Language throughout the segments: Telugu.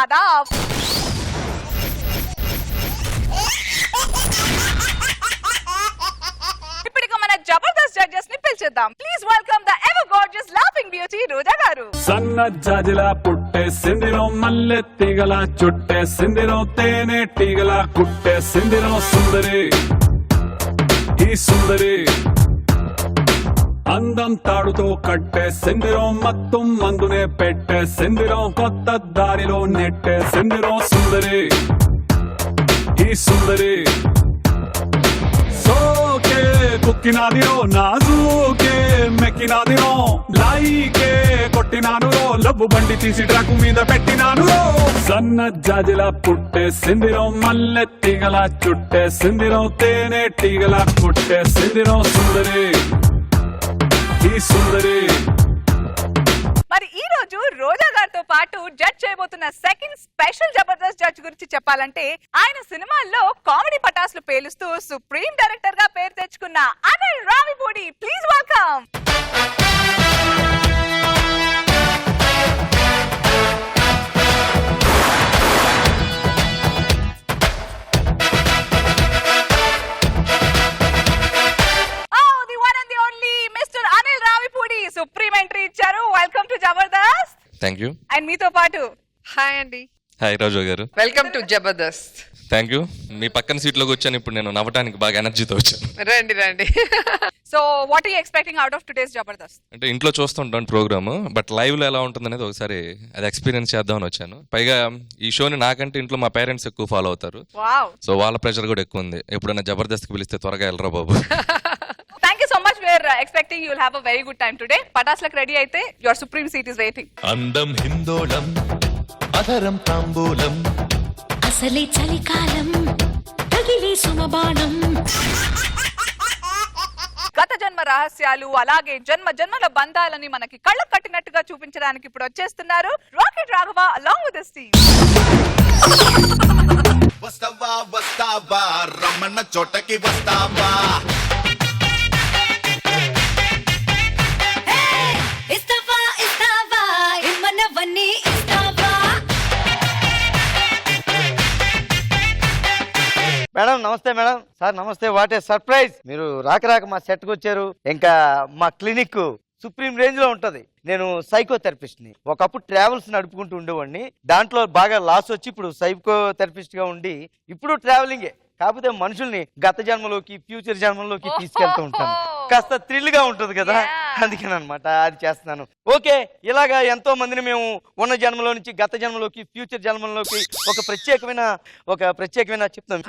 आदाब। ఇప్పటికి మన జబర్దస్త్ జడ్జెస్ ని పిలిచేద్దాం. Please welcome the ever gorgeous laughing beauty Roja garu. సన్న జాజిలా పుట్టే సిందిరో మల్లె తీగల చుట్టే సిందిరో తేనె టీగల కుట్టే సిందిరో సుందరి ఈ సుందరి అందం తాడుతో కట్టే సిందిరో మత్తం మందునే పెట్టే సిందిరో కొత్త దారిలో నెట్టే సిందిరో సుందరి ఈ సుందరి సోకే కుక్కినాదిరో నాజూకే మెక్కినాదిరో లాయికే కొట్టినాను లబ్బు బండి తీసి ట్రాకు మీద పెట్టినాను సన్న జాజిలా పుట్టే సిందిరో మల్లె తీగల చుట్టే సిందిరో తేనె టీగల కుట్టే సిందిరో సుందరి ఈ సుందరి. మరి ఈ రోజు రోజా గారితో పాటు జడ్జ్ చేయబోతున్న సెకండ్ స్పెషల్ జబర్దస్త్ జడ్జ్ గురించి చెప్పాలంటే ఆయన సినిమాల్లో కామెడీ పటాసులు పేలుస్తూ సుప్రీం డైరెక్టర్ గా పేరు తెచ్చుకున్న Anil Ravipudi. Please welcome. Supreme entry ఇచ్చారు. Welcome to Jabardasth. Thank you. And మీతో పాటు హాయ్ అండి. Hi Raju garu. Welcome to Jabardasth. Thank you. మీ పక్కన సీట్లోకి వచ్చాను. ఇప్పుడు నేను నవ్వడానికి బాగా ఎనర్జీతో వచ్చాను. రండి రండి. So what are you expecting out of today's Jabardasth? అంటే ఇంట్లో చూస్తుంటాను ప్రోగ్రామ్, బట్ లైవ్ లో ఎలా ఉంటుంది అనేది ఒకసారి అది ఎక్స్పీరియన్స్ చేద్దామని వచ్చాను. పైగా ఈ షోని నాకంటే ఇంట్లో మా పేరెంట్స్ ఎక్కువ ఫాలో అవుతారు. వావ్. సో వాళ్ళ ప్రెషర్ కూడా ఎక్కువ ఉంది. ఎప్పుడైనా జబర్దస్త్ కి పిలిస్తే త్వరగా వెళ్ళరా బాబు. Thank you so much. We are expecting you will have a very good time today. Patasలకు రెడీ అయితే your supreme seat is waiting. అందం హిందోళం అధరం తాంబూలం అసలే చలికాలం తగిలే సుమబాణం. గత జన్మ రహస్యాలు అలాగే జన్మ జన్మల బంధాలని మనకి కళ్ళకు కట్టినట్టుగా చూపించడానికి ఇప్పుడు వచ్చేస్తున్నారు rocket Raghava along with his team. వస్తావా వస్తావా రమణ చోటకి వస్తావా ఇస్తావా ఇస్తావా ఇమ్మన్నవన్నీ ఇస్తావా. మేడం నమస్తే. మేడం సార్ నమస్తే. What a surprise. మీరు రాక మా సెట్కి వచ్చారు. ఇంకా మా క్లినిక్ సుప్రీం రేంజ్ లో ఉంటది. నేను సైకోథెరపిస్ట్ ని. ఒకప్పుడు ట్రావెల్స్ నడుపుకుంటూ ఉండేవాడిని. దాంట్లో బాగా లాస్ వచ్చి ఇప్పుడు సైకోథెరపిస్ట్ గా ఉండి ఇప్పుడు ట్రావెలింగే. కాకపోతే మనుషుల్ని గత జన్మలోకి ఫ్యూచర్ జన్మలోకి తీసుకెళ్తూ ఉంటాను. కాస్త థ్రిల్ గా ఉంటుంది కదా, అందుకేనమాట అది చేస్తున్నాను. ఓకే, ఇలాగా ఎంతో మందిని మేము ఉన్న జన్మలో నుంచి గత జన్మలోకి ఫ్యూచర్ జన్మలోకి ఒక ప్రత్యేకమైన చెప్తాం.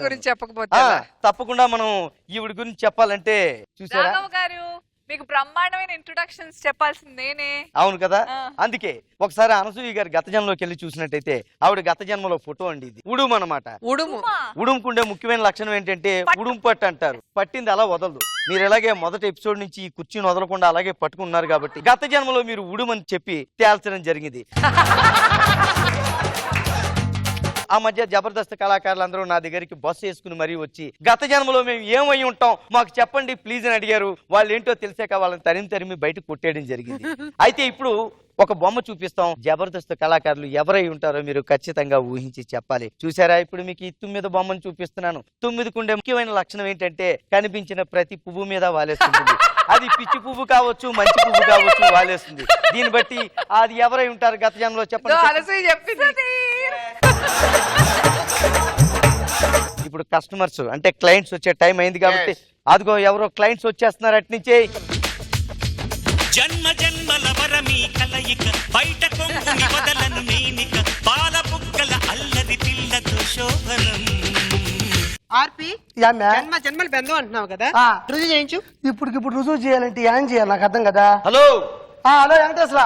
గురించి చెప్పకపోతే తప్పకుండా మనం ఈవిడ గురించి చెప్పాలంటే చూసారా రాఘవ గారు మీకు బ్రహ్మాండమైన ఇంట్రొడక్షన్స్ చెప్పాల్సింది నేనే. అవును కదా, అందుకే ఒకసారి అనసూయ గారు గత జన్మలోకి వెళ్ళి చూసినట్టయితే ఆవిడ గత జన్మలో ఫోటో అండి. ఇది ఉడుము అనమాట. ఉడుముకుండే ముఖ్యమైన లక్షణం ఏంటంటే ఉడుము పట్టు అంటారు. పట్టింది అలా వదలదు. మీరు ఎలాగే మొదటి ఎపిసోడ్ నుంచి ఈ కుర్చీని వదలకుండా అలాగే పట్టుకున్నారు కాబట్టి గత జన్మలో మీరు ఉడుమని చెప్పి తేల్చడం జరిగింది. ఆ మధ్య జబర్దస్త్ కళాకారులందరూ నా దగ్గరికి బస్సు వేసుకుని మరీ వచ్చి గత జన్మలో మేము ఏమై ఉంటాం మాకు చెప్పండి ప్లీజ్ అని అడిగారు. వాళ్ళు ఏంటో తెలిసాక వాళ్ళని తరిమి బయటకు కొట్టేయడం జరిగింది. అయితే ఇప్పుడు ఒక బొమ్మ చూపిస్తాం. జబర్దస్త్ కళాకారులు ఎవరై ఉంటారో మీరు ఖచ్చితంగా ఊహించి చెప్పాలి. చూసారా, ఇప్పుడు మీకు ఈ 9 బొమ్మను చూపిస్తున్నాను. 9కుండే ముఖ్యమైన లక్షణం ఏంటంటే కనిపించిన ప్రతి పువ్వు మీద వాలేస్తుంది. అది పిచ్చి పువ్వు కావచ్చు, మంచి పువ్వు కావచ్చు, వాలేస్తుంది. దీన్ని బట్టి అది ఎవరై ఉంటారు గత జన్మలో చెప్పండి. ఇప్పుడు కస్టమర్స్ అంటే క్లయింట్స్ వచ్చే టైం అయింది కాబట్టి అదిగో ఎవరో క్లయింట్స్ వచ్చేస్తున్నారు అట్నుంచే. జన్మ జన్మల వరమీ కలయిక బయట కొంగుని వదలను నేనిక పాల బుక్కల అల్లరి పిల్లతో శోభనం. ఆర్పి జన్మ జన్మల బంధం అంటున్నావు కదా, రుజువు చేయించు. ఇప్పుడు రుజువు చేయాలంటే ఏం చేయాలి నాకు అర్థం కదా. Hello hello Venkateswara.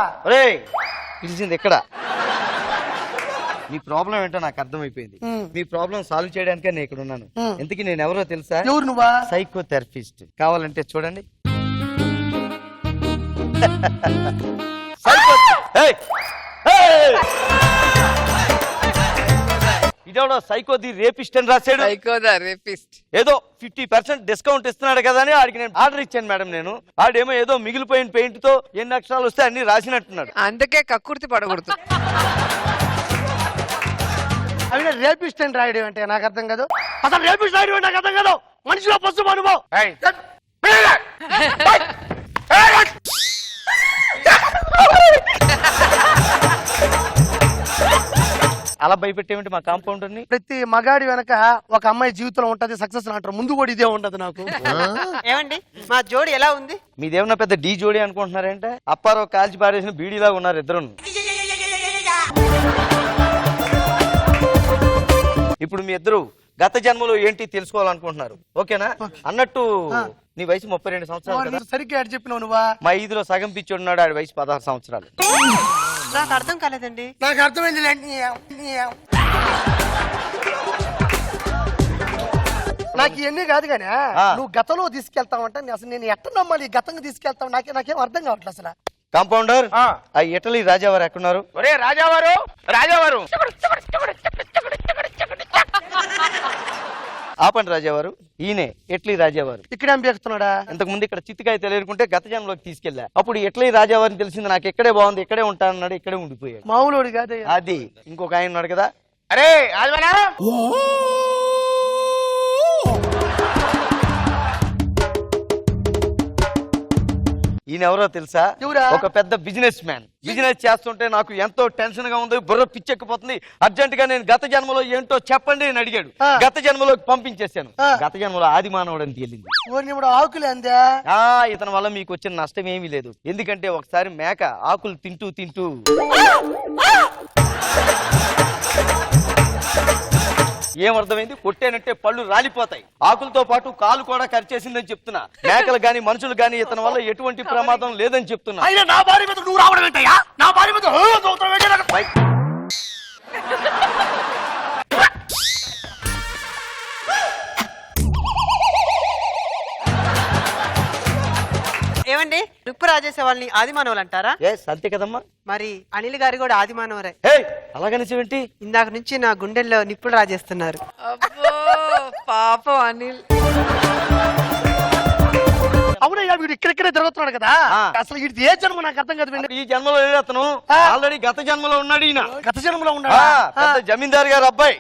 పిలిచింది ఇక్కడ మీ ప్రాబ్లం ఏంటో నాకు అర్థమైపోయింది. మీ ప్రాబ్లం సాల్వ్ చేయడానికే నేను ఇక్కడ ఉన్నాను. ఇంతకీ నేను ఎవరో తెలుసా? ఎవరు నువ్వా? సైకోథెరపిస్ట్. కావాలంటే చూడండి. సైకో ఏయ్! ఏయ్! ఇదేవడో సైకో ది రేపిస్ట్ అని రాశాడు. సైకోదా రేపిస్ట్. ఏదో 50% డిస్కౌంట్ ఇస్తున్నాడు కదా అని ఆడికి నేను ఆర్డర్ ఇచ్చాను మేడం. నేను ఆడేమో ఏదో మిగిలిపోయిన పెయింట్ తో ఎన్ని అక్షరాలు వస్తే అన్ని రాసినట్టున్నాడు. అందుకే కక్కుర్తి పడకూడదు. అవి రేపిస్ట్ అని రాయడం అంటే నాకు అర్థం కాదు. అసలు రేపిస్ట్ రాయడం అంటే నాకు అర్థం కాదు. మనిషిలో పసుపు అనుభవం. అలా భయపెట్టేమిటి మా కాంపౌండర్ ని? ప్రతి మగాడి వెనక ఒక అమ్మాయి జీవితంలో ఉంటది, సక్సెస్ అంటారు. ముందు కూడా ఇదే ఉండదు నాకు. ఏమండి మా జోడి ఎలా ఉంది? మీదేమన్నా పెద్ద డీ జోడి అనుకుంటున్నారంటే? అప్పారావు కాల్చి పారేసిన బీడీలాగా ఉన్నారు ఇద్దరు. ఇప్పుడు మీ ఇద్దరు గత జన్మలో ఏంటి తెలుసుకోవాలనుకుంటున్నారు. ఓకేనా? అన్నట్టు నీ వయసు 32 సంవత్సరాలు కదా? సరిగ్గా ఆడు చెప్పినావు నువ్వా? మా 5లో సగం పిచ్చోడున్నాడు, ఆడి వయసు 16 సంవత్సరాలు. నాకు అర్థం కాలేదండి. నాకు అర్థమైంది. నాకు ఇవన్నీ కాదు కానీ నువ్వు గతంలో తీసుకెళ్తావంటే అసలు నేను ఎట్ట నమ్మాలి? గతంగా తీసుకెళ్తావు నాకేం అర్థం కావట్లేదు అసలు. కాంపౌండర్, ఆ ఇటలీ రాజావారు ఎక్కడున్నారు? ఒరే రాజావారు, రాజావారు ఆపండి రాజావారు. ఈయనే ఇటలీ రాజావారు. ఇక్కడే అంబేస్తున్నాడా? ఇంతకు ముందు ఇక్కడ చిత్తికాయ తెలియకుంటే గత జన్మలోకి తీసుకెళ్ళా. అప్పుడు ఇటలీ రాజావారిని తెలిసింది. నాకు ఇక్కడే బాగుంది, ఇక్కడే ఉంటానన్నాడు, ఇక్కడే ఉండిపోయాడు. మామూలుడు కాదు అది. ఇంకొక ఆయన ఉన్నాడు కదా. అరే ఆదివారా, ఈయన ఎవరో తెలుసా? ఒక పెద్ద బిజినెస్ మ్యాన్. బిజినెస్ చేస్తుంటే నాకు ఎంతో టెన్షన్ గా ఉంది, బుర్ర పిచ్చెక్కిపోతుంది. అర్జెంట్ గా నేను గత జన్మలో ఏంటో చెప్పండి అని అడిగాడు. గత జన్మలోకి పంపించేశాను. గత జన్మలో ఆది మానవుడు అని తేలింది. ఆకులే అందా? ఇతని వల్ల మీకు వచ్చిన నష్టం ఏమీ లేదు. ఎందుకంటే ఒకసారి మేక ఆకులు తింటూ తింటూ ఏమర్థమైంది? కొట్టేనంటే పళ్ళు రాలిపోతాయి. ఆకులతో పాటు కాలు కూడా కరిచేసిందని చెప్తున్నా. మేకలు గాని మనుషులు గాని ఇతని వల్ల ఎటువంటి ప్రమాదం లేదని చెప్తున్నా. నా భార్య మీద నువ్వు రావడం ఏంటయ్యా? నా భార్య మీద ఏమండి నిప్పు రాజేసే వాళ్ళని ఆదిమానవులు అంటారా? అంతే కదమ్మా. మరి అనిల్ గారు కూడా ఆదిమానవరే. అలాగనిసేంటి? ఇందాక నుంచి నా గుండెల్లో నిప్పులు రాజేస్తున్నారు. అబ్బో పాపం అనిల్. అవునయ్యా, వీడు ఇక్కడిక్కడే తిరుగుతున్నాడు కదా. అసలు ఇది ఏ జన్మ నాకు అర్థం కాదు. ఈ జన్మలో లేదు అతను. ఆల్రెడీ గత జన్మలో ఉన్నాడు ఈయన. గత జన్మలో ఉన్నాడు. పెద్ద జమీందారు గారు అబ్బాయి.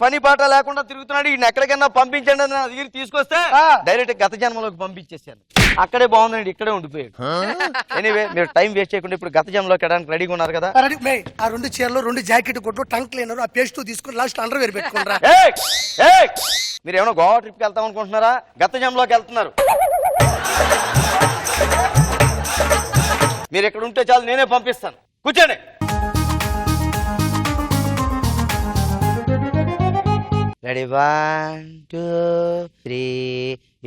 పని పాట లేకుండా తిరుగుతున్నాడు. ఈయన ఎక్కడికైనా పంపించండి అని నా దగ్గర తీసుకొస్తే డైరెక్ట్ గత జన్మలోకి పంపించేశాను. అక్కడే బాగుందండి, ఇక్కడే ఉండిపోయాడు. ఎనీవే, మీరు టైం వేస్ట్ చేయకుండా ఇప్పుడు గత జన్మలోకి వెళ్ళడానికి రెడీగా ఉన్నారు కదా? ఆ 2 చీరలు 2 జాకెట్ కొట్టు, టంక్ క్లీనర్, ఆ పేస్ట్ తీసుకుని లాస్ట్ అండర్ వేర్ పెట్టుకున్నారా? మీరు ఏమైనా గోవా ట్రిప్కి వెళ్తాం అనుకుంటున్నారా? గత జన్మలోకి వెళ్తున్నారు. మీరు ఇక్కడ ఉంటే చాలు, నేనే పంపిస్తాను. కూర్చోండి. రెడీ 1 2 3.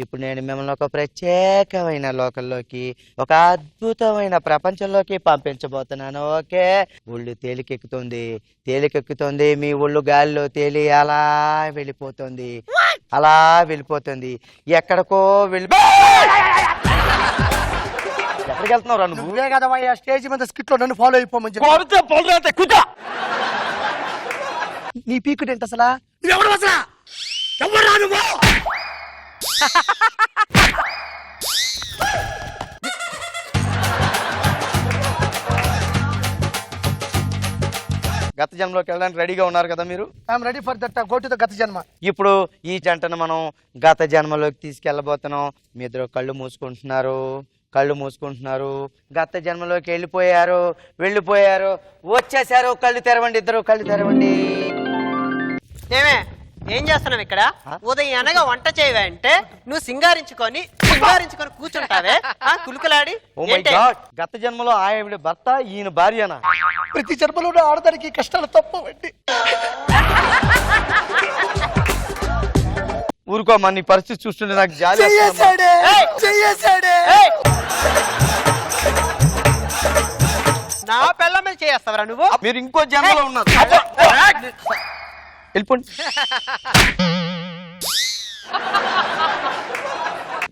ఇప్పుడు నేను మిమ్మల్ని ఒక ప్రత్యేకమైన లోకంలోకి, ఒక అద్భుతమైన ప్రపంచంలోకి పంపించబోతున్నాను. ఓకే? ఒళ్ళు తేలికెక్కుతుంది. మీ ఒళ్ళు గాలిలో తేలి అలా వెళ్ళిపోతుంది. ఎక్కడికో ఎక్కడికి వెళ్తున్నావు? నువ్వే కదా స్టేజ్ మీద స్కిట్ లో నన్ను ఫాలో అయిపోమని చెప్పి. కూర్చో. నీ పీకుడు ఏంటి అసలా? నువ్వెవడు అసలా? ఎవరా నువ్వు? గత జన్మలోకి వెళ్ళడానికి రెడీగా ఉన్నారు కదా మీరు? I'm ready for that. Go to the గత జన్మ. ఇప్పుడు ఈ జంటను మనం గత జన్మలోకి తీసుకెళ్ళబోతున్నాం. మీ ఇద్దరు కళ్ళు మూసుకుంటున్నారు. గత జన్మలోకి వెళ్ళిపోయారు, వచ్చేసారు. కళ్ళు తెరవండి, ఇద్దరు కళ్ళు తెరవండి. ఏం చేస్తున్నావు ఇక్కడ? ఉదయం అనగా వంట చేయవే అంటే నువ్వు సింగారించుకొని కూర్చుంటావే కులుకలాడి. గత జన్మలో ఆవిడ భర్త, ఈయన భార్యనా? ప్రతి జన్మలో ఆడదానికి కష్టాలు తప్పవండి. ఊరుకోమా, నీ పరిస్థితి చూస్తుంటే నాకు జాలి. నా పిల్ల మీద చేస్తావరా నువ్వు? మీరు ఇంకో జన్మలో ఉన్నారు. వెళ్ళిపోండి.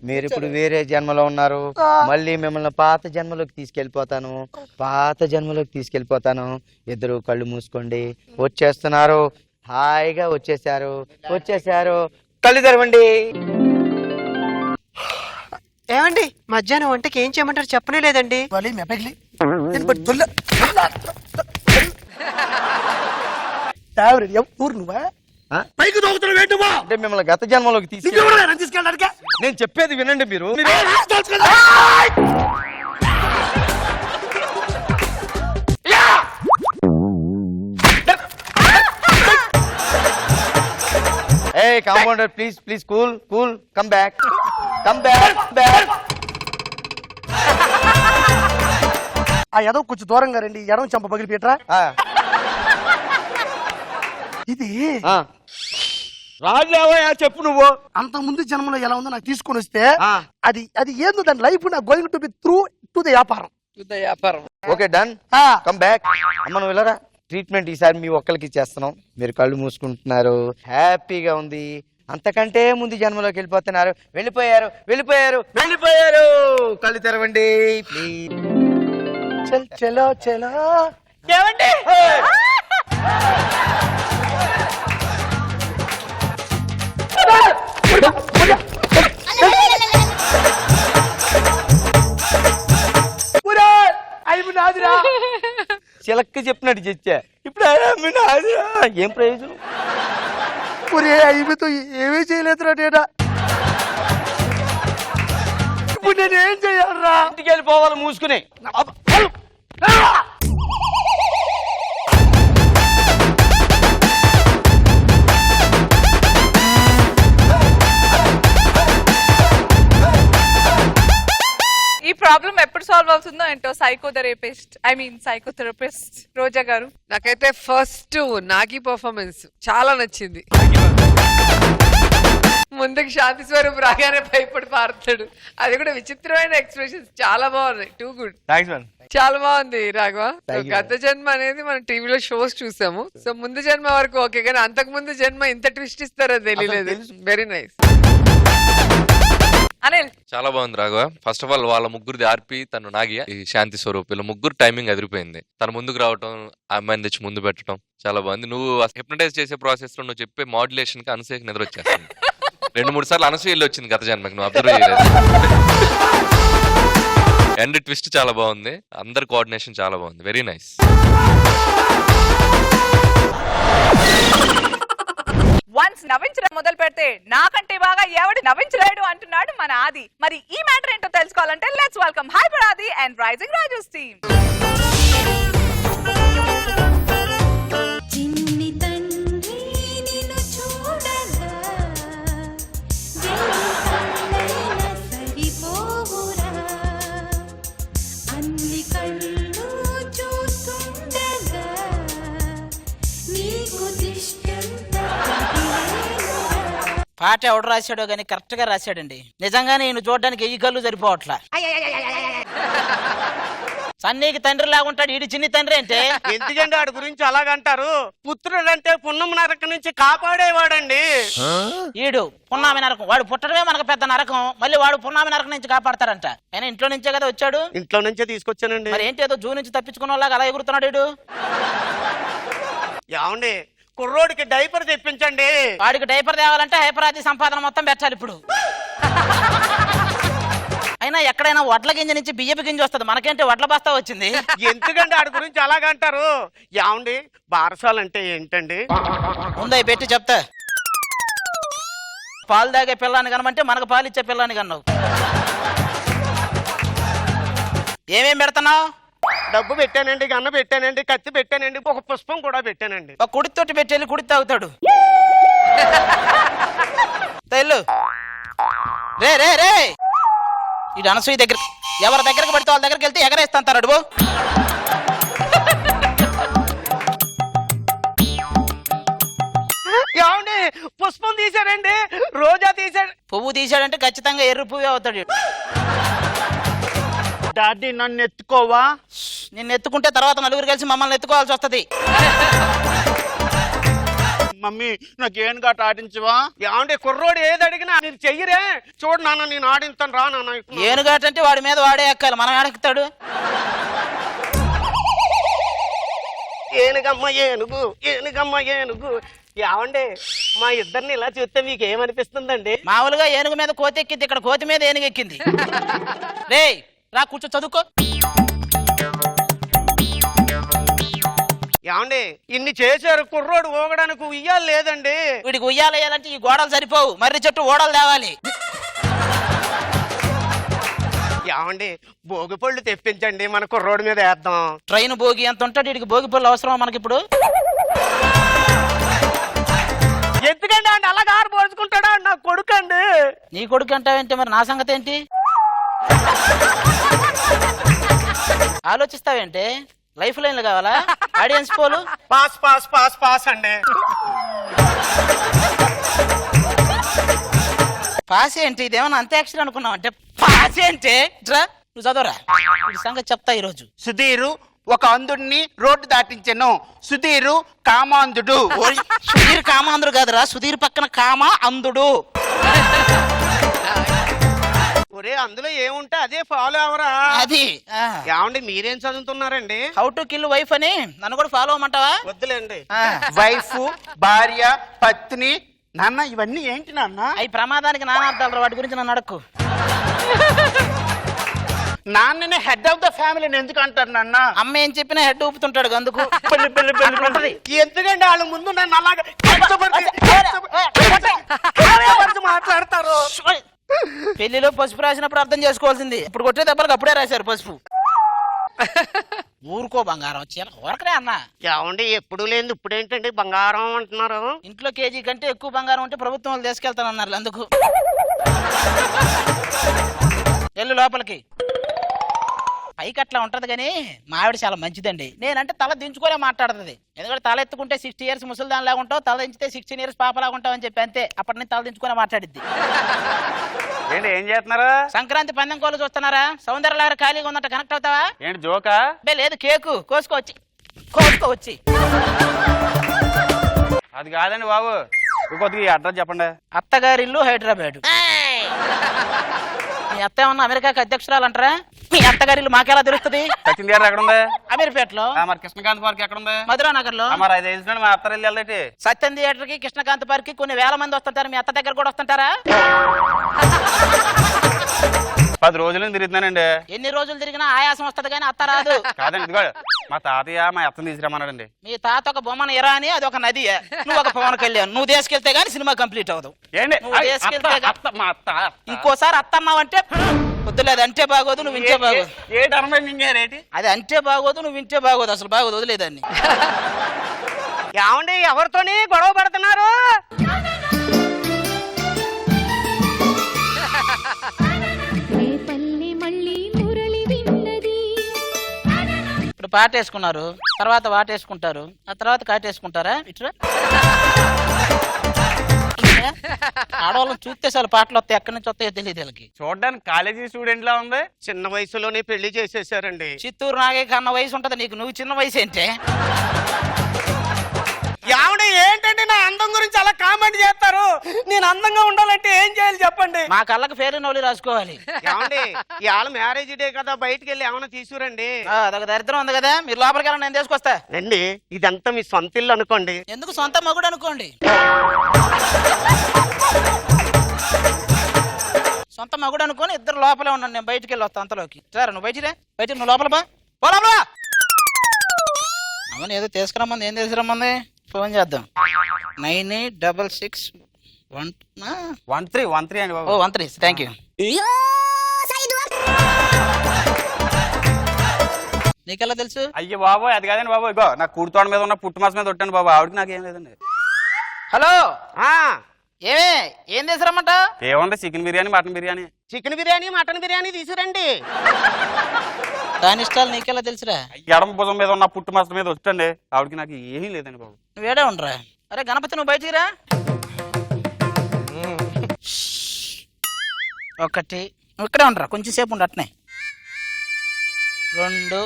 మీరు ఇప్పుడు వేరే జన్మలో ఉన్నారు. మళ్ళీ మిమ్మల్ని పాత జన్మలోకి తీసుకెళ్ళిపోతాను. ఇద్దరు కళ్ళు మూసుకోండి. వచ్చేస్తున్నారు. హాయిగా వచ్చేసారు. కళ్ళు తెరవండి. ఏమండి మధ్యాహ్నం వంటకి ఏం చేయమంటారు చెప్పనే లేదండి. పైకి దోగుతున్నావు ఏంటి నువ్వు? అంటే మిమ్మల్ని గత జన్మలోకి తీసుకెళ్ళడానికి నేను చెప్పేది వినండి. మీరు ఏ compounder please cool come back. ఆ ఏదో కొంచెం దూరంగా రండి. ఎడం చంప పగిలి పీటరా. ఇది రాజావయ్యా చెప్పు నువ్వు. అంత ముందు జన్మలో ఎలా ఉందో నాకు తీసుకొని వస్తే అది ఏందో దాని లైఫ్ నా going to be through to the వ్యాపారం. Okay done. Come back. అమ్మ నువ్వు వెళ్ళరా. ట్రీట్మెంట్ ఈసారి మీ ఒక్కరికి ఇచ్చేస్తున్నాం. మీరు కళ్ళు మూసుకుంటున్నారు. హ్యాపీగా ఉంది. అంతకంటే ముందు జన్మలోకి వెళ్ళిపోతున్నారు. వెళ్ళిపోయారు. కళ్ళు తెరవండి ప్లీజ్. చలో ఏమండి చిలక్క చెప్పినట్టు చచ్చా. ఇప్పుడు ఏం ప్రయోజనం? అయిపోతూ ఏమీ చేయలేదురా నేనా. ఇప్పుడు నేను ఏం చెయ్యాలరా? ఇంటికి వెళ్ళిపోవాలి మూసుకుని. ఈ ప్రాబ్లం ఎప్పుడు సాల్వ్ అవుతుందో ఏంటో. సైకోథెరపిస్ట్ రోజా గారు. నాకైతే ఫస్ట్ నాగి పర్ఫార్మెన్స్ చాలా నచ్చింది. ముందుకు శాంతి స్వరూప్ రాగానే భయపడి పారుతాడు. అది కూడా విచిత్రమైన ఎక్స్ప్రెషన్స్ చాలా బాగున్నాయి. Too good. చాలా బాగుంది రాఘవ. గత జన్మ అనేది మనం టీవీలో షోస్ చూసాము. సో ముందు జన్మ వరకు ఓకే, కానీ అంతకు ముందు జన్మ ఇంత ట్విస్ట్ ఇస్తారో తెలియలేదు. Very nice. అనిల్ చాలా బాగుంది రాఘవ. ఫస్ట్ ఆఫ్ ఆల్ వాళ్ళ ముగ్గురిది ఆర్పి, తను నాగియా, ఈ శాంతి స్వరూప్, వీళ్ళ ముగ్గురు టైమింగ్ అదిరిపోయింది. తను ముందుకు రావటం, ఆ అమ్మాయిని తెచ్చి ముందు పెట్టడం చాలా బాగుంది. నువ్వు హిప్నటైజ్ చేసే ప్రాసెస్ లో నువ్వు చెప్పే మాడ్యులేషన్ కి అనసూయకి నిద్ర వచ్చేస్తుంది. 2-3 సార్లు అనసూయ వెళ్ళి వచ్చింది గత జన్మకి, నువ్వు అబ్జర్వ్ చేయలేదు. ఎండ్ ట్విస్ట్ చాలా బాగుంది. అందరి కోఆర్డినేషన్ చాలా బాగుంది. Very nice. వన్స్ నవ్వించడం మొదలు పెడితే నాకంటే బాగా ఎవడు నవ్వించలేడు అంటున్నాడు మన ఆది. మరి ఈ మ్యాటర్ ఏంటో తెలుసుకోవాలంటే let's welcome hyper Aadi and rising Raju's team. పాట ఎవడు రాశాడో గానీ కరెక్ట్ గా రాశాడండి. నిజంగానే ఈయన చూడడానికి 1000 కళ్ళు సరిపోవట్లా. సన్నీకి తండ్రి లాగుంటాడు, ఈడి చిన్ని తండ్రి అంటే. ఎందుకండి వాడి గురించి అలాగంటారు? పుత్రుడు అంటే పున్నమ నరకం నుంచి కాపాడేవాడండి. ఈడు పున్నామి నరకం. వాడు పుట్టడమే మనకు పెద్ద నరకం, మళ్ళీ వాడు పున్నామి నరకం నుంచి కాపాడతారంట. ఆయన ఇంట్లో నుంచే కదా వచ్చాడు. ఇంట్లో నుంచే తీసుకొచ్చానండి. మరి ఏంటి ఏదో జూ నుంచి తప్పించుకున్న వాళ్ళగా అలా ఎగురుతున్నాడు ఈడు. ఏమండి కుర్రోడికి డైపర్ తెప్పించండి. వాడికి డైపర్ తేవాలంటే హైపరాది సంపాదన మొత్తం పెట్టాలి ఇప్పుడు. అయినా ఎక్కడైనా వడ్ల గింజ నుంచి బియ్యపు గింజ వస్తుంది, మనకేంటి వడ్ల బస్తా వచ్చింది. ఎందుకండి వాడి గురించి అలాగంటారు? ఏమండి బారసాలంటే ఏంటండి? ముందై పెట్టి చెప్తా. పాలు తాగే పిల్లాన్ని కనమంటే మనకు పాలు ఇచ్చే పిల్లాన్ని కన్నావు. ఏమేం పెడుతున్నావు? డబ్బు పెట్టానండి, గన్న పెట్టానండి, కత్తి పెట్టానండి, ఒక పుష్పం కూడా పెట్టానండి. ఒక కుడితోటి పెట్టేళ్ళి కుడి తాగుతాడు. తెల్లు రే రే రే. ఈ అనసూయ దగ్గర ఎవరి దగ్గరకు పడితే వాళ్ళ దగ్గరికి వెళ్తే ఎగరేస్తాంటారు అడుగు. ఏమండి పుష్పం తీశాడండి, రోజా తీశాడు. పువ్వు తీశాడంటే ఖచ్చితంగా ఎర్ర పువ్వు అవుతాడు. డాడీ నన్ను ఎత్తుకోవా? నిన్ను ఎత్తుకుంటే తర్వాత నలుగురు కలిసి మమ్మల్ని ఎత్తుకోవాల్సి వస్తది. మమ్మీ నాకు ఏం గట్ట ఆడించవా? ఏమంటే కుర్రోడు ఏది అడిగినా మీరు చెయ్యరే. చూడు నాన్న నేను ఆడింతాను రా నాన్న. ఏనుగాటంటే వాడి మీద వాడే ఎక్కాలి, మనం ఎడెక్కుతాడు. ఏనుగమ్మ ఏనుగు ఏనుగమ్మ ఏనుగు. ఏమండి మా ఇద్దరిని ఇలా చూస్తే మీకు ఏమనిపిస్తుందండి? మామూలుగా ఏనుగు మీద కోతి ఎక్కింది, ఇక్కడ కోతి మీద ఏనుగు ఎక్కింది. రే రా కూర్చో చదువుకో. ఏమండి ఇన్ని చేశారు, కుర్రోడు ఊగడానికి ఉయ్యాలు లేదండి. వీడికి ఉయ్యాలు వేయాలంటే ఈ గోడలు సరిపోవు, మర్రి చెట్టు ఓడలు తేవాలి. ఏమండి భోగి పళ్ళు తెప్పించండి, మన కుర్రోడు మీద వేద్దాం. ట్రైన్ భోగి ఎంత ఉంటాడు, వీడికి భోగి పళ్ళు అవసరమా మనకి ఇప్పుడు? ఎందుకండి అంటే అలాగా పోల్చుకుంటాడా? నా కొడుకు అండి. నీ కొడుకు అంటావేంటి, మరి నా సంగతి ఏంటి? ఆలోచిస్తావేంటి? లైఫ్ లైన్లు కావాలా? Audience poll pass pass pass pass అండి. పాస్ ఏంటి? ఇదేమన్నా అంత్యాక్షరి అనుకున్నావు అంటే పాస్ ఏంటి? డ్రా నువ్వు చదవరా, ఈ సంగతి చెప్తా ఈరోజు. సుధీరు ఒక అంధుడిని రోడ్డు దాటించెను. సుధీరు కామాంధుడు. సుధీర్ కామాంధుడు కాదురా, సుధీర్ పక్కన కామా అంధుడు. ఒరే అందులో ఏముంటే అదే ఫాలో అవరా? అది ఏమండి మీరేం చదువుతున్నారండి? హౌ టు కిల్ వైఫ్ అని నన్ను కూడా ఫాలో అవ్వమంటావా? వద్దులేండి. వైఫ్, భార్య, పత్ని, నాన్న ఇవన్నీ ఏంటి నాన్న? అవి ప్రమాదానికి నాన్న అర్థాలు, వాటి గురించి నన్ను అడక్కు. నాన్ననే హెడ్ ఆఫ్ ద ఫ్యామిలీని ఎందుకు అంటారు నాన్న? అమ్మ ఏం చెప్పినా హెడ్ ఊపుతుంటాడు అందుకు. ఎందుకండి వాళ్ళ ముందు నన్ను అలాగే మాట్లాడతారు? పెళ్లిలో పసుపు రాసినప్పుడు అర్థం చేసుకోవాల్సింది, ఇప్పుడు కొట్టే దెబ్బలకు అప్పుడే రాశారు పసుపు. ఊరుకో బంగారం వచ్చేలా ఊరకనే అన్న. ఏమండి ఎప్పుడు లేదు ఇప్పుడేంటండి బంగారం అంటున్నారు? ఇంట్లో కేజీ కంటే ఎక్కువ బంగారం ఉంటే ప్రభుత్వం వాళ్ళు తీసుకెళ్తానన్నారు అందుకు. వెళ్ళు లోపలికి. పైకి అట్లా ఉంటది కానీ మా ఆవిడ చాలా మంచిదండి. నేనంటే తల దించుకోలే మాట్లాడుతుంది. ఎందుకంటే తల ఎత్తుకుంటే 60 years ముసలిదాని లాగా ఉంటావు, తల దించితే 16 years పాపలాగా ఉంటావు అని చెప్పి అంతే. అప్పటి నుంచి తల దించుకునే మాట్లాడిద్ది. ఏంటి ఏం చేస్తున్నారు? సంక్రాంతి పందెం కోళ్ళు చూస్తున్నారా? సౌందర్య లాగా ఖాళీగా ఉందంట, కనెక్ట్ అవుతావా? ఏంటి జోకా? లేదు కేకు కోసుకోవచ్చి. అది కాదండి బాబు, కొద్దిగా అడ్రస్ చెప్పండి. అత్తగారిల్లు హైదరాబాద్. మీ అత్త ఏమన్నా అమెరికాకి అధ్యక్షురాలు అంటారా? మీ అత్తగారిల్లు మాకెలా తెలుస్తుంది? సచిన్ థియేటర్ ఎక్కడ ఉంది? అమీర్పేటలో. మరి కృష్ణకాంత్ పార్క్ ఎక్కడ ఉంది? మధురా నగర్ లో. మరి అది తెలిసిన మా అత్తరు వెళ్ళి సత్యం థియేటర్ కి, కృష్ణకాంత్ పార్క్ కి కొన్ని వేల మంది వస్తుంటారు. మీ అత్త దగ్గర కూడా వస్తుంటారా? 10 రోజులు తిరుగుతున్నానండి. ఎన్ని రోజులు తిరిగినా ఆయాసం వస్తుంది కానీ అత్త రాదు. కాదండి ఇదిగో మా తాతయ్య మా అత్తని తీసుకురమ్మన్నాడండి. మీ తాత ఒక బొమ్మను ఇరా అని, అది ఒక నది. నువ్వు ఒక పవన్ కళ్యాణ్. నువ్వు తీసుకెళ్తే గానీ సినిమా కంప్లీట్ అవ్వదు. ఇంకోసారి అత్త అన్నావంటే వద్దులేదు, అంటే బాగోదు, నువ్వు వింటే బాగోదు. అది అంటే బాగోదు, నువ్వు వింటే బాగోదు, అసలు బాగోదు, వదిలేదాన్ని. ఏమండి ఎవరితోని గొడవ పడుతున్నారు? ఇప్పుడు పాట వేసుకున్నారు, తర్వాత వాటేసుకుంటారు, ఆ తర్వాత కాటేసుకుంటారా? ఇట్లా ఆడవాళ్ళని చూస్తే అసలు పాటలు వస్తాయి, ఎక్కడి నుంచి వస్తాయో తెలియదు వీళ్ళకి. చూడడానికి కాలేజీ స్టూడెంట్ లా ఉంది. చిన్న వయసులోనే పెళ్లి చేసేసారండి. చిత్తూరు నాగే కన్న వయసు ఉంటది నీకు, నువ్వు చిన్న వయసు ఏంటే? ఏమండి ఏంటంటే నా అందం గురించి అలా కామెంట్ చేస్తారు? నేను అందంగా ఉండాలంటే ఏం చేయాలి చెప్పండి? మా కళ్ళకి ఫేర్ అండ్ లవ్లీ రాసుకోవాలి. ఏమండి ఇవాళ మ్యారేజ్ డే కదా, బయటికి వెళ్ళి ఏమైనా తీసుకురండి. అదొక దరిద్రం ఉంది కదా, మీరు లోపలికి వెళ్ళండి, నేను తీసుకొస్తా. రండి, ఇదంతా మీ సొంత ఇల్లు అనుకోండి. ఎందుకు సొంత మగుడు అనుకోండి. సొంత మగుడు అనుకోని ఇద్దరు లోపలే ఉన్నాను, నేను బయటికి వెళ్ళి వస్తా అంతలోకి. సరే నువ్వు బయటికి బయట, నువ్వు లోపల బా. అవును ఏదో తీసుకురమ్మంది, ఏం తీసుకురమ్మంది? ఫోన్ చేద్దాం. 986613 అండి బాబు. 13. Thank you. నీకెలా తెలుసు? అయ్యో బాబు అది కాదండి బాబు, ఇగో నా కూడుతోడ మీద ఉన్న పుట్టు మాస మీద కొట్టాను బాబు, ఆవిడకి నాకేం లేదండి. హలో ఏం తీసుకురమ్మంట? ఏముంది chicken biryani, mutton biryani. Chicken biryani, mutton biryani తీసుకురండి. దాని ఇష్టాలు నీకెలా తెలుసురా? ఎడమ భుజం మీద ఉన్న పుట్టు మాస మీద వచ్చండి, ఆవిడకి నాకు ఏమీ లేదండి బాబు. నువ్వేడే ఉండరా? అరే గణపతి నువ్వు బయటికి రా. 1 నువ్వు ఇక్కడే ఉండరా, కొంచెం సేపు ఉండు అట్నే. 2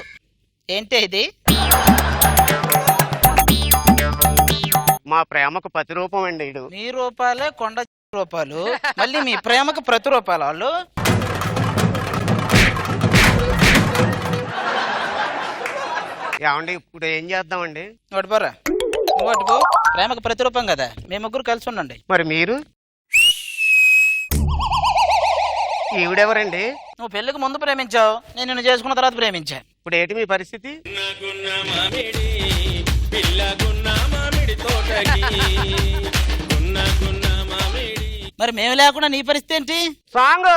ఏంటి ఇది? మా ప్రేమకు ప్రతిరూపం అండి ఇడు. మీ రూపాలే కొండ రూపాలు, మళ్ళీ మీ ప్రేమకు ప్రతిరూపాలు వాళ్ళు. ఏమండి ఇప్పుడు ఏం చేద్దామండి? పట్టుకోరా, నువ్వు పట్టుకో. ప్రేమకు ప్రతిరూపం కదా, మీ ముగ్గురు కలిసి ఉండండి. మరి మీరు? ఈవిడెవరండి? నువ్వు పెళ్లికి ముందు ప్రేమించావు, నేను నిన్ను చేసుకున్న తర్వాత ప్రేమించా. ఇప్పుడు ఏంటి మీ పరిస్థితి? మరి మేము లేకుండా నీ పరిస్థితి ఏంటి? సాంగ్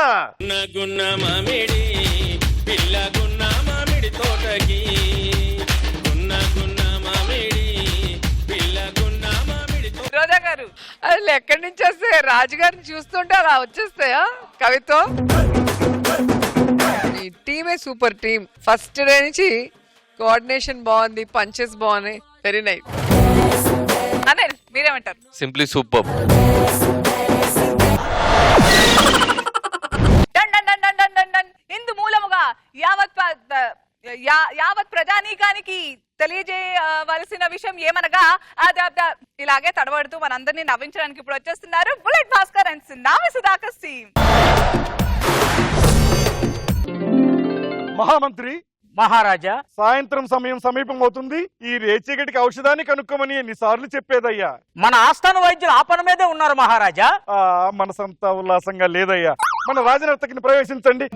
రోజా గారు అసలు ఎక్కడి నుంచి వస్తే రాజుగారిని చూస్తుంటే అలా వచ్చేస్తాయా కవిత్వం? ఈ టీమే సూపర్ టీమ్. ఫస్ట్ డే నుంచి కోఆర్డినేషన్ బాగుంది, పంచెస్ బాగున్నాయి. Very nice. అనిల్ మీరేమంటారు? Simply super. ఇందు మూలముగా యావత్ ప్రజానీకానికి తెలియజేయవలసిన విషయం ఏమనగా ఇలాగే తడబడుతూ మనందరినీ నవ్వించడానికి ఇప్పుడు వచ్చేస్తున్నారు బుల్లెట్ భాస్కర్ అండ్ నామి సుధాకర్ టీమ్. మహామంత్రి మహారాజా, సాయంత్రం సమయం సమీపం అవుతుంది. ఈ రేచీగటికి ఔషధాన్ని కనుక్కోమని ఎన్నిసార్లు చెప్పేదయ్యా. మన ఆస్థాన వైద్యులు ఆ పని మీదే ఉన్నారు మహారాజా. మనసంతా ఉల్లాసంగా లేదయ్యా. మన రాజనర్తకిని ప్రవేశించండి.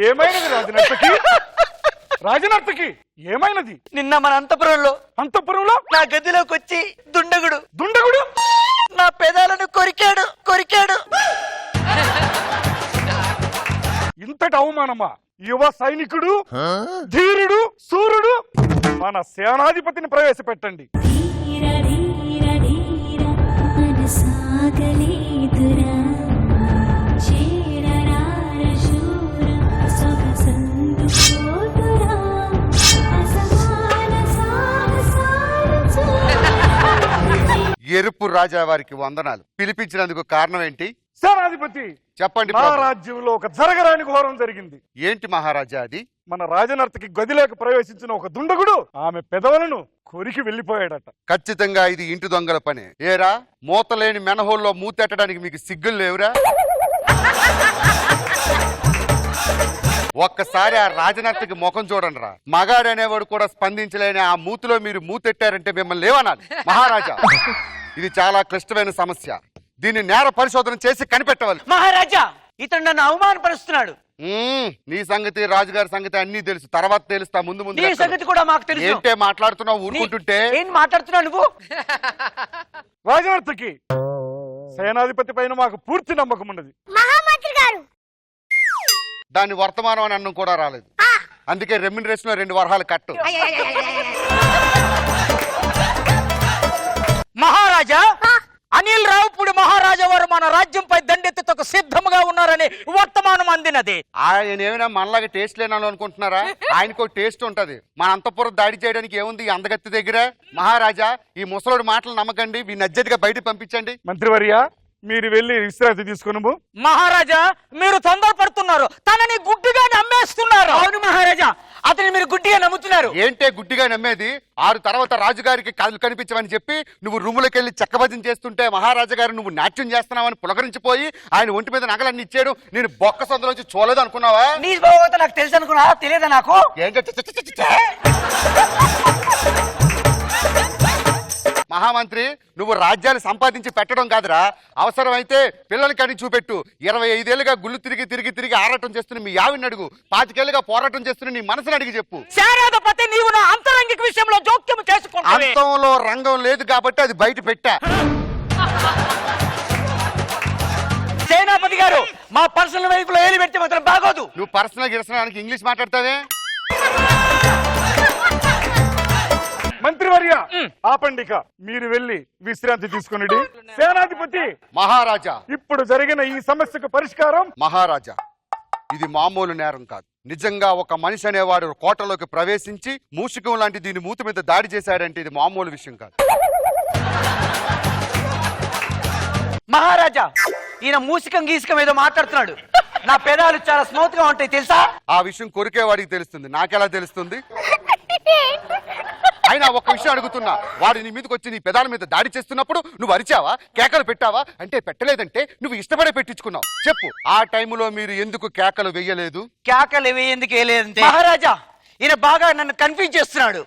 ఏమైనది రాజనర్తకి? రాజనర్తకి ఏమైనది? నిన్న మన అంతపురంలో నా గదిలోకి వచ్చి దుండగుడు నా పెదాలను కొరికాడు. ఇంతటి అవమానమా? యువ సైనికుడు, ధీరుడు, సూర్యుడు మన సేనాధిపతిని ప్రవేశపెట్టండి. ఎరుపు రాజా వారికి వందనాలు. పిలిపించినందుకు కారణం ఏంటి? సేనాధిపతి చెప్పండి. నా రాజ్యంలో ఒక జరగరాని ఘోరం జరిగింది. ఏంటి మహారాజా అది? మన రాజనర్తకి గదిలోకి ప్రవేశించిన ఒక దుండగుడు ఆమె పెదవులను కొరికి వెళ్లిపోయాడట. ఖచ్చితంగా ఇది ఇంటి దొంగల పనే. ఏరా, మూతలేని మెనహోల్లో మూతెట్టడానికి మీకు సిగ్గులు లేవురా? ఒక్కసారి ఆ రాజనర్తకి ముఖం చూడండి రా. మగాడనేవాడు కూడా స్పందించలేని ఆ మూతిలో మీరు మూతెట్టారంటే మిమ్మల్ని లేవనాలి. మహారాజా, ఇది చాలా క్లిష్టమైన సమస్య. దీన్ని నేర పరిశోధన చేసి కనిపెట్టవాలి. మహారాజా, ఇతను నన్ను అవమానపరుస్తున్నాడు. నీ సంగతి, రాజుగారి సంగతి అన్ని తెలుసు. తర్వాత తెలుస్తా. ముందు నీ సంగతి కూడా మాకు తెలుసు. ఏంటే మాట్లాడుతున్నావు ఊరుకుంటుంటే? ఏం మాట్లాడుతున్నావు నువ్వు? రాజనర్తకి సేనాధిపతి పైన మాకు పూర్తి నమ్మకం ఉన్నది. మహామంత్రి గారు, దాని వర్తమానం అని అన్నం కూడా రాలేదు. అందుకే రెమ్యునరేషన్ 2 వరహాలు కట్టు. మహారాజా, అనిల్ రావుపూడి మహారాజా వారు మన రాజ్యంపై దండెత్తుటకు సిద్ధముగా ఉన్నారని వర్తమానం అందినది. ఆయన ఏమైనా మనలాగా టేస్ట్ లేనాలు అనుకుంటున్నారా? ఆయనకు టేస్ట్ ఉంటది. మన అంతఃపురం దాడి చేయడానికి ఏముంది ఈ అందగత్తి దగ్గర? మహారాజా, ఈ ముసలోడి మాటలు నమ్మకండి. వీడిని అర్జెంటుగా బయట పంపించండి. మంత్రివర్య, మీరు వెళ్ళి విశ్రాంతి తీసుకును. మహారాజా, మీరు తొందరపడుతున్నారు. తనని గుడ్డిగా నమ్మేస్తున్నారు. అవును మహారాజా, అతని మీరు గుడ్డిగా నమ్ముతున్నారు. ఏంటే గుడ్డిగా నమ్మేది? 6 తర్వాత రాజుగారికి కళ్ళు కనిపించమని చెప్పి నువ్వు రూములోకి వెళ్ళి చెక్కభజన చేస్తుంటే మహారాజా గారు నువ్వు నాట్యం చేస్తున్నావని పులకరించిపోయి ఆయన ఒంటి మీద నగలన్నీ ఇచ్చాడు. నేను బొక్క సందులోంచి చూడలేదు అనుకున్నావా? నీ బాగోత నాకు తెలుసు అనుకున్నా? తెలియదా నాకు? మహామంత్రి, నువ్వు రాజ్యాలు సంపాదించి పెట్టడం కాదురా, అవసరమైతే పిల్లలకి అని చూపెట్టు. 25 ఏళ్ళుగా గుళ్ళు తిరిగి ఆరాటం చేస్తున్న మీ యావిని అడుగు. 25 ఏళ్ళుగా పోరాటం చేస్తున్న నీ మనసుని అడిగి చెప్పు. సేనాధిపతి, నీవు నా అంతరంగిక విషయంలో జోక్యం చేసుకుంటావు. అంతంలో రంగం లేదు కాబట్టి అది బయట పెట్టా. సేనాపతి గారు, మా పర్సనల్ వైపు లో ఏలి పెడితే మాత్రం బాగోదు. నువ్వు పర్సనల్ గిరసనానికి ఇంగ్లీష్ మాట్లాడతావే? మంత్రివర్య, ఆపండిక. మీరు వెళ్ళి విశ్రాంతి తీసుకుని. సేనాధిపతి మహారాజా, ఇప్పుడు జరిగిన ఈ సమస్యకు పరిష్కారం. మహారాజా, ఇది మామూలు నేరం కాదు. నిజంగా ఒక మనిషి అనేవాడు కోటలోకి ప్రవేశించి మూషికం లాంటి దీని మూతి మీద దాడి చేశాడంటే ఇది మామూలు విషయం కాదు. మహారాజా, ఈయన మూసికం గీసికం ఏదో మాట్లాడుతున్నాడు. నా పెదాలు చాలా స్మూత్ గా ఉంటాయి తెలుసా? ఆ విషయం కొరికేవాడికి తెలుస్తుంది, నాకెలా తెలుస్తుంది? అయినా ఒక విషయం అడుగుతున్నా, వాడు నీ మీదకి వచ్చి నీ పెదాల మీద దాడి చేస్తున్నప్పుడు నువ్వు అరిచావా, కేకలు పెట్టావా? అంటే పెట్టలేదంటే నువ్వు ఇష్టపడే పెట్టించుకున్నావు. చెప్పు, ఆ టైంలో మీరు ఎందుకు కేకలు వేయలేదు? కేకలు ఎందుకు వేయలేదంటే మహారాజా, ఈయన బాగా నన్ను కన్ఫ్యూజ్ చేస్తున్నాడు.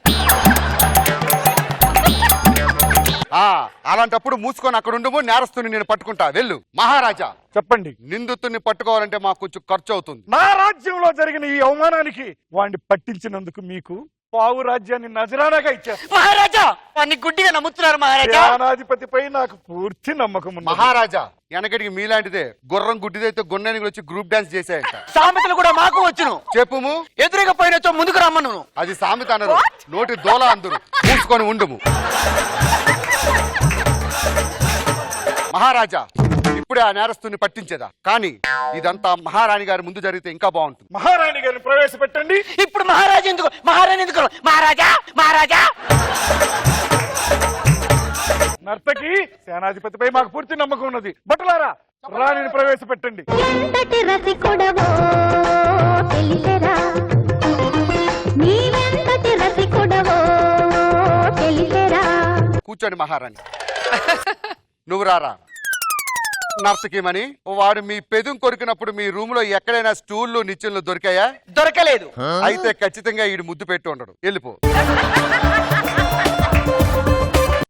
అలాంటప్పుడు మూసుకొని అక్కడ ఉండము, నేరస్తుని నేను పట్టుకుంటా. వెళ్ళు. మహారాజా చెప్పండి. నిందితుడిని పట్టుకోవాలంటే మాకు కొంచెం ఖర్చు అవుతుంది. నా రాజ్యంలో జరిగిన ఈ అవమానానికి వాడిని పట్టించినందుకు మీకు పావు రాజ్యాన్ని నజరానాగా ఇచ్చారు. మహారాజా, వాడిని గుడ్డిగా నమ్ముతున్నారు మహారాజా. సేనాధిపతిపై నాకు పూర్తి నమ్మకం ఉంది. మహారాజా, వెనకడికి మీలాంటిదే గుర్రం గుడ్డిదైతే గుండెనికి వచ్చి గ్రూప్ డాన్స్ చేశాయట. సామెతలు కూడా మాకు వచ్చును. చెప్పుము. ఎదురుగా పోయినచో ముందుకు రమ్మను. అది సామెత అనరు, నోటి దోల అందరు. మూసుకొని ఉండుము. మహారాజా, ఇప్పుడే ఆ నేరస్తుని పట్టించేదా? కానీ ఇదంతా మహారాణి గారి ముందు జరిగితే ఇంకా బాగుంటుంది. మహారాణి గారిని ప్రవేశపెట్టండి. ఇప్పుడు మహారాజా ఎందుకు? మహారాణి ఎందుకు? మహారాజా, మహారాజా. నర్తకి, సేనాధిపతిపై మాకు పూర్తి నమ్మకం ఉన్నది. భటులారా, రాణిని ప్రవేశపెట్టండి. కూర్చోండి మహారాణి. నువ్వు రారా. నర్తకిమని, వాడు మీ పెదం కొరికినప్పుడు మీ రూమ్ లో ఎక్కడైనా స్టూళ్ళు నిచ్చెనలు దొరికాయా? దొరకలేదు. అయితే ఖచ్చితంగా ఈడు ముద్దు పెట్టి ఉండడు. వెళ్ళిపో.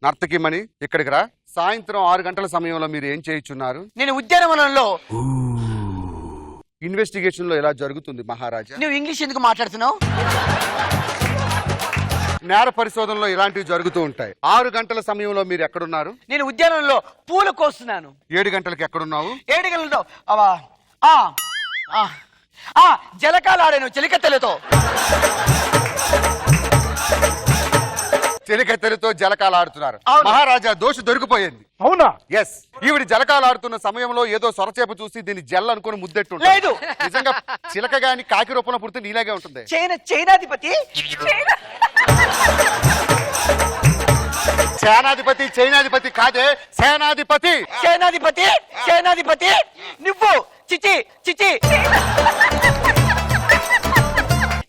నర్తకిమని, ఇక్కడికి రా. సాయంత్రం 6 గంటల సమయంలో మీరు ఏం చేయించున్నారు? నేను ఉద్యానవనంలో. ఇన్వెస్టిగేషన్ లో ఎలా జరుగుతుంది మహారాజా? నువ్వు ఇంగ్లీష్ ఎందుకు మాట్లాడుతున్నావు? నేర పరిశోధనలో ఇలాంటివి జరుగుతూ ఉంటాయి. 6 గంటల సమయంలో మీరు ఎక్కడున్నారు? నేను ఉద్యానంలో పూలు కోస్తున్నాను. 7 గంటలకు ఎక్కడున్నావు? 7 గంటలతో జలకాలాడాను చెలికత్తెలతో. చెలికత్తెలతో జలకాలు ఆడుతున్నారు. అవును. మహారాజా, దోషి దొరికిపోయింది. అవునా? ఎస్. ఈవిడ జలకాలు ఆడుతున్న సమయంలో ఏదో సొరచేప చూసి దీన్ని జల్ అనుకుని ముద్దెట్టు. లేదు. నిజంగా చిలక గాని కాకి రూపంలో పుడితే నీలాగే ఉంటుంది. చైనాధిపతి సేనాధిపతి చైనాధిపతి కాదే, సేనాధిపతి. సేనాధిపతి సేనాధిపతి నువ్వు. చిచి చిచి.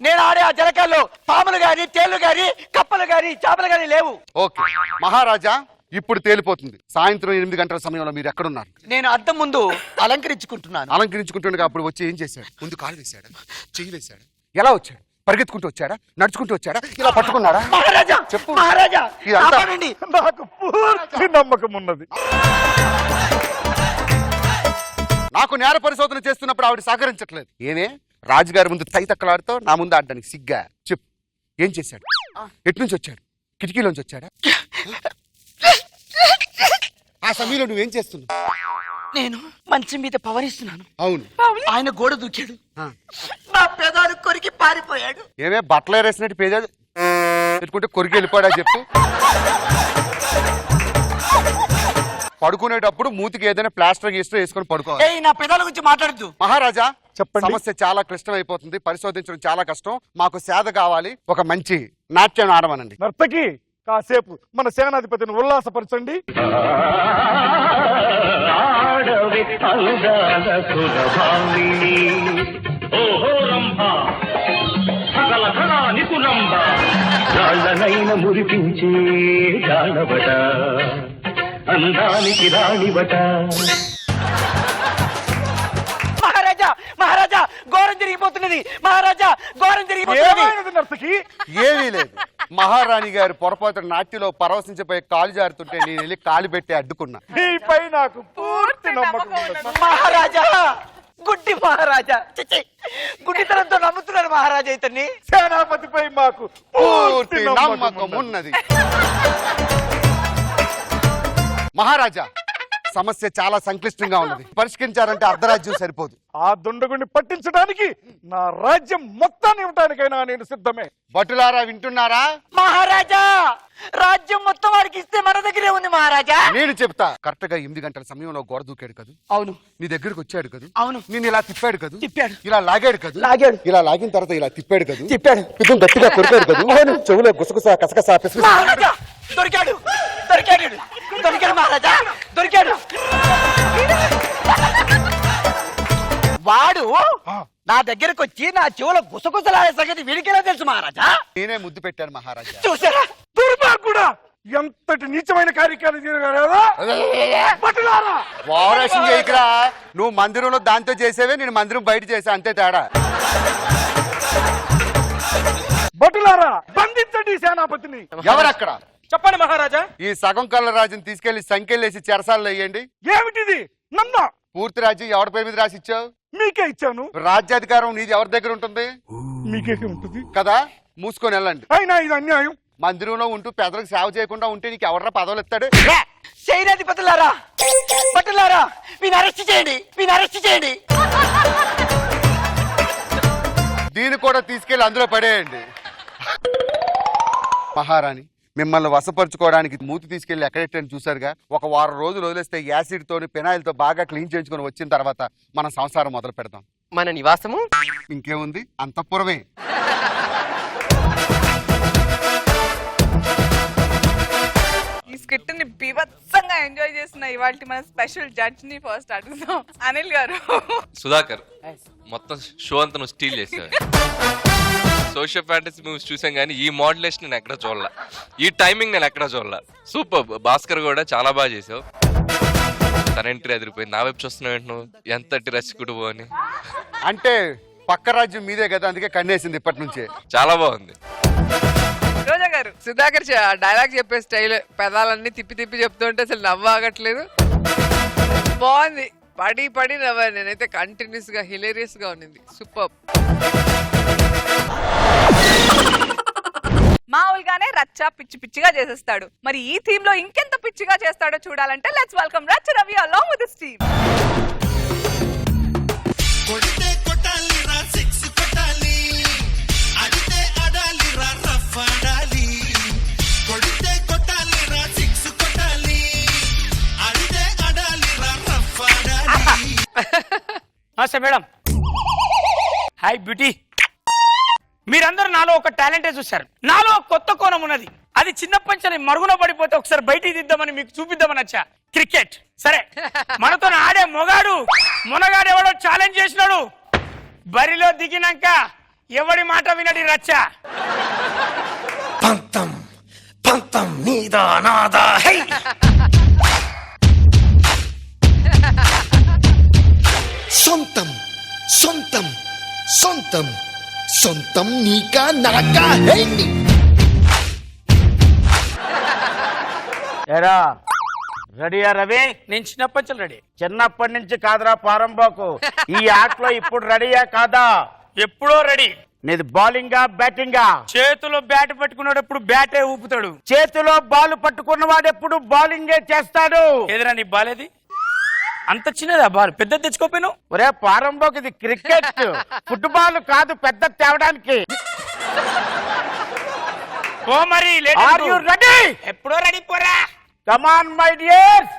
నేను ఆడే ఆ జలకాల్లో పాములు గాని, తేళ్లు గాని, కప్పలు గాని, చేపలు గాని లేవు. ఓకే మహారాజా, ఇప్పుడు తేలిపోతుంది. సాయంత్రం 8 గంటల సమయంలో మీరు ఎక్కడున్నారు? నేను అద్దం ముందు అలంకరించుకుంటున్నాను. అలంకరించుకుంటుండగా అప్పుడు వచ్చి ఏం చేశాడు? ముందు కాలు వేశాడా, చెయ్యి వేశాడా? ఎలా వచ్చాడు? పరిగెత్తుకుంటూ వచ్చాడా, నడుచుకుంటూ వచ్చాడా, ఇలా పట్టుకున్నాడా? మహారాజా, చెప్పు మహారాజా. ఇదంతా నాకు పూర్తి నమ్మకం ఉన్నది. నాకు నేర పరిశోధన చేస్తున్నప్పుడు ఆవిడ సహకరించట్లేదు. ఏమే రాజుగారి ముందు తైతక్కలాడుతో నా ముందు ఆడడానికి సిగ్గా? చెప్పు, ఏం చేశాడు? ఎటు నుంచి వచ్చాడు? కిటికీలోంచి వచ్చాడా? ఆ సమయంలో నువ్వేం చేస్తున్నావు? నేను మంచం మీద పవనిస్తున్నాను. అవును. ఆయన గోడ దూకాడు, నా పెదాలు కొరికి పారిపోయాడు. ఏమే బట్టలు వేసినట్టు పేదాడు పెట్టుకుంటే కొరికి వెళ్ళిపోయాడా? చెప్పు. పడుకునేటప్పుడు మూతికి ఏదైనా ప్లాస్టర్ గీస్టర్ వేసుకొని పడుకోవాలి. నా పెదాల గురించి మాట్లాడద్దు. మహారాజా, చెప్పండి. సమస్య చాలా క్లిష్టం అయిపోతుంది. పరిశోధించడం చాలా కష్టం. మాకు సేద కావాలి. ఒక మంచి నాట్యం ఆడమనండి. నర్తకి, కాసేపు మన సేనాధిపతిని ఉల్లాసపరచండి. మురిపించే జానబట, అందానికి రాణిబట. మహారాజా, మహారాజా, ఘోరం జరిగిపోతున్నది. మహారాజా, ఘోరం జరిగిపోతున్నది. నర్తకి, ఏమీ లేదు. మహారాణి గారు పొరపాటు నాట్యంలో పరవశించిపోయి కాలు జారుతుంటే నేను వెళ్ళి కాలు పెట్టి అడ్డుకున్నా. నీపై నాకు పూర్తి నమ్మకం ఉన్నది. మహారాజా, గుడ్డి మహారాజా, గుడ్డితనంతో నమ్ముతున్నారు మహారాజా ఇతన్ని. సేనాపతిపై మాకు పూర్తి నమ్మకం ఉన్నది. మహారాజా, సమస్య చాలా సంక్లిష్టంగా ఉన్నది. పరిష్కరించారంటే అర్ధరాజ్యం సరిపోదు. ఆ దుండగుడిని పట్టించడానికి నా రాజ్యం మొత్తాన్ని ఇవ్వడానికైనా నేను సిద్ధమే. భటులారా, వింటున్నారా? మహారాజా, రాజ్యం మొత్తం వాడికి ఇస్తే మన దగ్గరే ఉంది మహారాజా. నేను చెప్తా. కరెక్ట్ గా 8 గంటల సమయంలో గోడ దూకాడు కదా. అవును. నీ దగ్గరకు వచ్చాడు కదా. అవును. నేను ఇలా తిప్పాడు కదా. తిప్పాడు. ఇలా లాగాడు కదా. లాగాడు. ఇలా లాగిన తర్వాత ఇలా తిప్పాడు కదా. తిప్పాడు. పితం గట్టిగా కొరికాడు కదా. చెవులో గుసగుస కసకస పిసపిస. మహారాజా దొరికాడు దొరికాడు దొరికాడు మహారాజా దొరికాడు. వాడు నా దగ్గరకు వచ్చి నా చెవుల గుసగుసలాడే సంగతి వీడికెలా తెలుసు మహారాజా? నేనే ముద్దు పెట్టాను మహారాజా. చూసారా? దుర్మార్గుడా, ఎంతటి నీచమైన కార్యక్రమం చేయగలరా? భటులారా! వారేషన్ చేయకురా. నువ్వు మందిరంలో దాంతో చేసేవే, నేను మందిరం బయట చేసా, అంతే తేడా. భటులారా, బంధించండి సేనాపతిని. ఎవరక్కడ? చెప్పండి మహారాజా. ఈ సగం కళ్ళ రాజుని తీసుకెళ్లి సంఖ్యలేసి చెరసాల్లో వేయండి. ఏమిటిది? నన్న పూర్తి రాజ్యం ఎవరి పేరు మీద రాసి ఇచ్చావు? మీకే ఇచ్చాను. రాజ్యాధికారం నీది ఎవరి దగ్గర ఉంటుంది? మీకే ఉంటుంది కదా. మూసుకొని వెళ్ళండి. అయినా ఇది అన్యాయం. మందిరంలో ఉంటూ పెదలకు సేవ చేయకుండా ఉంటే నీకు ఎవరా పదవులు ఇస్తాడు? సైన్యాధిపతులారా, భటులారా, వీని అరెస్ట్ చేయండి, వీని అరెస్ట్ చేయండి. దీన్ని కూడా తీసుకెళ్లి అందులో పడేయండి. మహారాణి, మిమ్మల్ని వశపరుచుకోవడానికి మూతి తీసుకెళ్లి ఎక్కడెట్టని చూసారుగా. ఒక వారం రోజులు వదిలేస్తే యాసిడ్ తోని పెనాయిల్ తో బాగా క్లీన్ చేయించుకొని వచ్చిన తర్వాత మన సంసారం మొదలు పెడతాం. మన నివాసము ఇంకేముంది, అంతఃపురమే. ఈ స్కిట్ ని బీభత్సంగా ఎంజాయ్ చేస్తున్న ఇవాళ మన స్పెషల్ జడ్జ్ ని ఫస్ట్ అడుగుదాం. అనిల్ గారు. సుధాకర్, మొత్తం షో అంతా నువ్వు స్టీల్ చేసావు. సోషల్ ఫ్యాంటసీ మూవీస్ చూసాం కానీ ఈ మోడ్యులేషన్ నేను ఎక్కడ చూడలా, ఈ టైమింగ్ నేను ఎక్కడ చూడలా. సూపర్. భాస్కర్ కూడా చాలా బాగా చేసావు. తన ఎంట్రీ ఎదిరిపోయింది. నా వైపు చూస్తున్నావు ఏంటి నువ్వు? ఎంతటి రసికుడు అని. అంటే పక్క రాజ్యం మీదే కదా, అందుకే కన్నేసింది ఇప్పటి నుంచే. చాలా బాగుంది. రోజా గారు. సుధాకర్ డైలాగ్ చెప్పే స్టైల్, పెదాలన్నీ తిప్పి తిప్పి చెప్తుంటే అసలు నవ్వు ఆగట్లేదు. బాగుంది. పడి పడి నవ్వాను నేనైతే. కంటిన్యూస్ గా హిలేరియస్ గా ఉన్నింది. సూపర్. మామూలుగానే రచ్చ పిచ్చి పిచ్చిగా చేసేస్తాడు. మరి ఈ థీమ్ లో ఇంకెంత పిచ్చిగా చేస్తాడో చూడాలంటే లెట్స్ వెల్కమ్ రచ్చ Ravi along with his team. కొడితే కొట్టాలి రా, సిక్స్ కొట్టాలి, అడితే అడాలి రా, రఫ్ ఆడాలి. కొడితే కొట్టాలి రా, సిక్స్ కొట్టాలి, అడితే అడాలి రా, రఫ్ ఆడాలి. నమస్తే మేడం. Hi beauty. మీరందరూ నాలో ఒక టాలెంటే చూశారు. నాలో కొత్త కోణం ఉన్నది. అది చిన్నప్పటి నుంచి మరుగున పడిపోతే ఒకసారి బయటికి దిద్దామని మీకు చూపిద్దామని వచ్చా. క్రికెట్. సరే, మనతో ఆడే మునగాడు ఎవడో ఛాలెంజ్ చేసినాడు. బరిలో దిగినాక ఎవడి మాట వినడి రచ్చ. పంతం పంతం నీదా నాదా హై. సొంతం సొంతం సొంతం సొంతం నీకా నాకా హెండి. ఎరా రెడీయా రవి? నేను చిన్నప్పటి నుంచి రెడీ. చిన్నప్పటి నుంచి కాదురా పారంబోకు. ఈ ఆటలో ఇప్పుడు రెడీయా కాదా? ఎప్పుడో రెడీ. నీది బౌలింగా బ్యాటింగా? చేతిలో బ్యాట్ పట్టుకున్నాడు ఎప్పుడు బ్యాటే ఊపుతాడు. చేతిలో బాల్ పట్టుకున్నవాడు ఎప్పుడు బౌలింగే చేస్తాడు. ఎదురా నీ బాలేది? అంత చిన్నదా బాల్? పెద్ద తెచ్చుకోపోయిను. ఒరే పారంబోకు, ఇది క్రికెట్, ఫుట్బాల్ కాదు పెద్ద తేవడానికి. ఓ మరి ఆర్ యు రెడీ? ఎప్పుడో రెడీ పోరా. Come on my dears.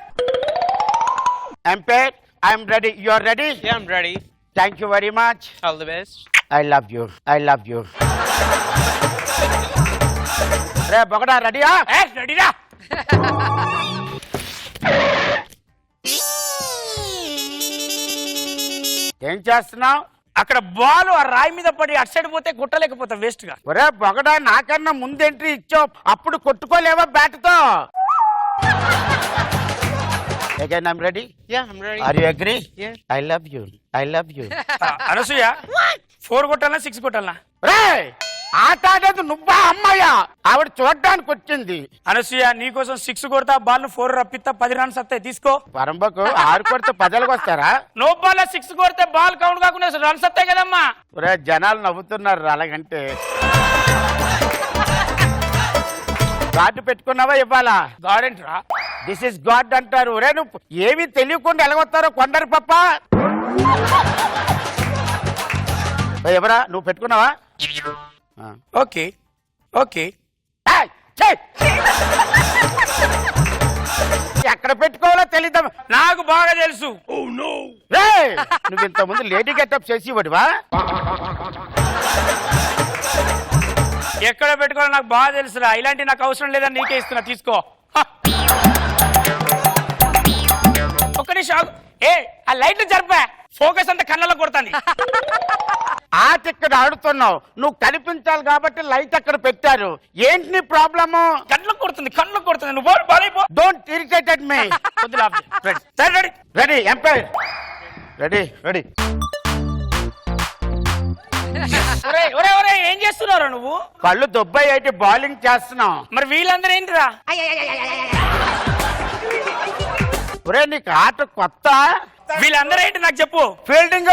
Umpire, I am ready. You are ready? I am ready. Thank you very much. All the best. I love you, I love you. రే బొగడా రెడీయా? రెడీరా. ఏం చేస్తున్నావు? అక్కడ బాల్ ఆ రాయి మీద పడి అటు సైడ్ పోతే కొట్టలేకపోతా వేస్ట్ గా. ఒరే బొగడా, నాకన్నా ముందు ఎంట్రీ ఇచ్చావు, అప్పుడు కొట్టుకోలేవా బ్యాట్ తో? Again I'm ready. Ya I'm ready. Are you agree? I love you, I love you. Anasuya 4 కొట్టాలా 6 కొట్టాలా? రే ఆట ఆడేది నువ్వా అమ్మాయ్యా? ఆవిడ చూడడానికి వచ్చింది. అనసూయ నీకోసం 6 కొడతా, బాల్ 4 రప్పిస్తా, 10 రన్స్ వస్తాయి తీసుకో. పరంబకు 6 కొడితే 10లకు వస్తారా? నో బాల్ 6 కొడితే బాల్ కౌంట్ కాకుండా రన్స్ వస్తాయి కదమ్మా. ఒరే జనాలు నవ్వుతున్నారు అలాగంటే. గార్డు పెట్టుకున్నావా ఇవ్వాలా? గార్డెన్ రా. దిస్ ఇస్ గాడ్ అంటారు. ఒరే నువ్వు ఏమీ తెలియకుండా ఎలాగొస్తారో కొండరు పప్ప. ఎవరా నువ్వు పెట్టుకున్నావా? Okay okay. ఎక్కడ పెట్టుకోవాలో తెలీదు. నాకు బాగా తెలుసు. రేయ్, నువ్వు ఇంత ముందు లేడీ గెటప్ చేసి ఇవ్వడువా? ఎక్కడ పెట్టుకోవాలో నాకు బాగా తెలుసురా. ఇలాంటి నాకు అవసరం లేదని నీకే ఇస్తున్నా, తీసుకో. ఒక్క నిమిషం. ఏ ఆ లైట్ జరిపా, ఫోకస్ అంతా కళ్ళలో కొడుతుంది. ఆట ఇక్కడ ఆడుతున్నావు, నువ్వు కనిపించాలి కాబట్టి లైట్ అక్కడ పెట్టారు. ఏంటి నీ ప్రాబ్లము? కళ్ళు కొడుతుంది, కళ్ళు కొడుతుంది. నువ్వు don't irritated me. Ready ready umpire ready ready. ఏం చేస్తున్నావు నువ్వు? కళ్ళు దుబ్బాయి అయితే బౌలింగ్ చేస్తున్నావు. మరి వీళ్ళందరూ ఏంటిరా? ఒరే నీకు ఆట కొత్త. వీళ్ళందరూ ఏంటి నాకు చెప్పు. ఫీల్డింగ్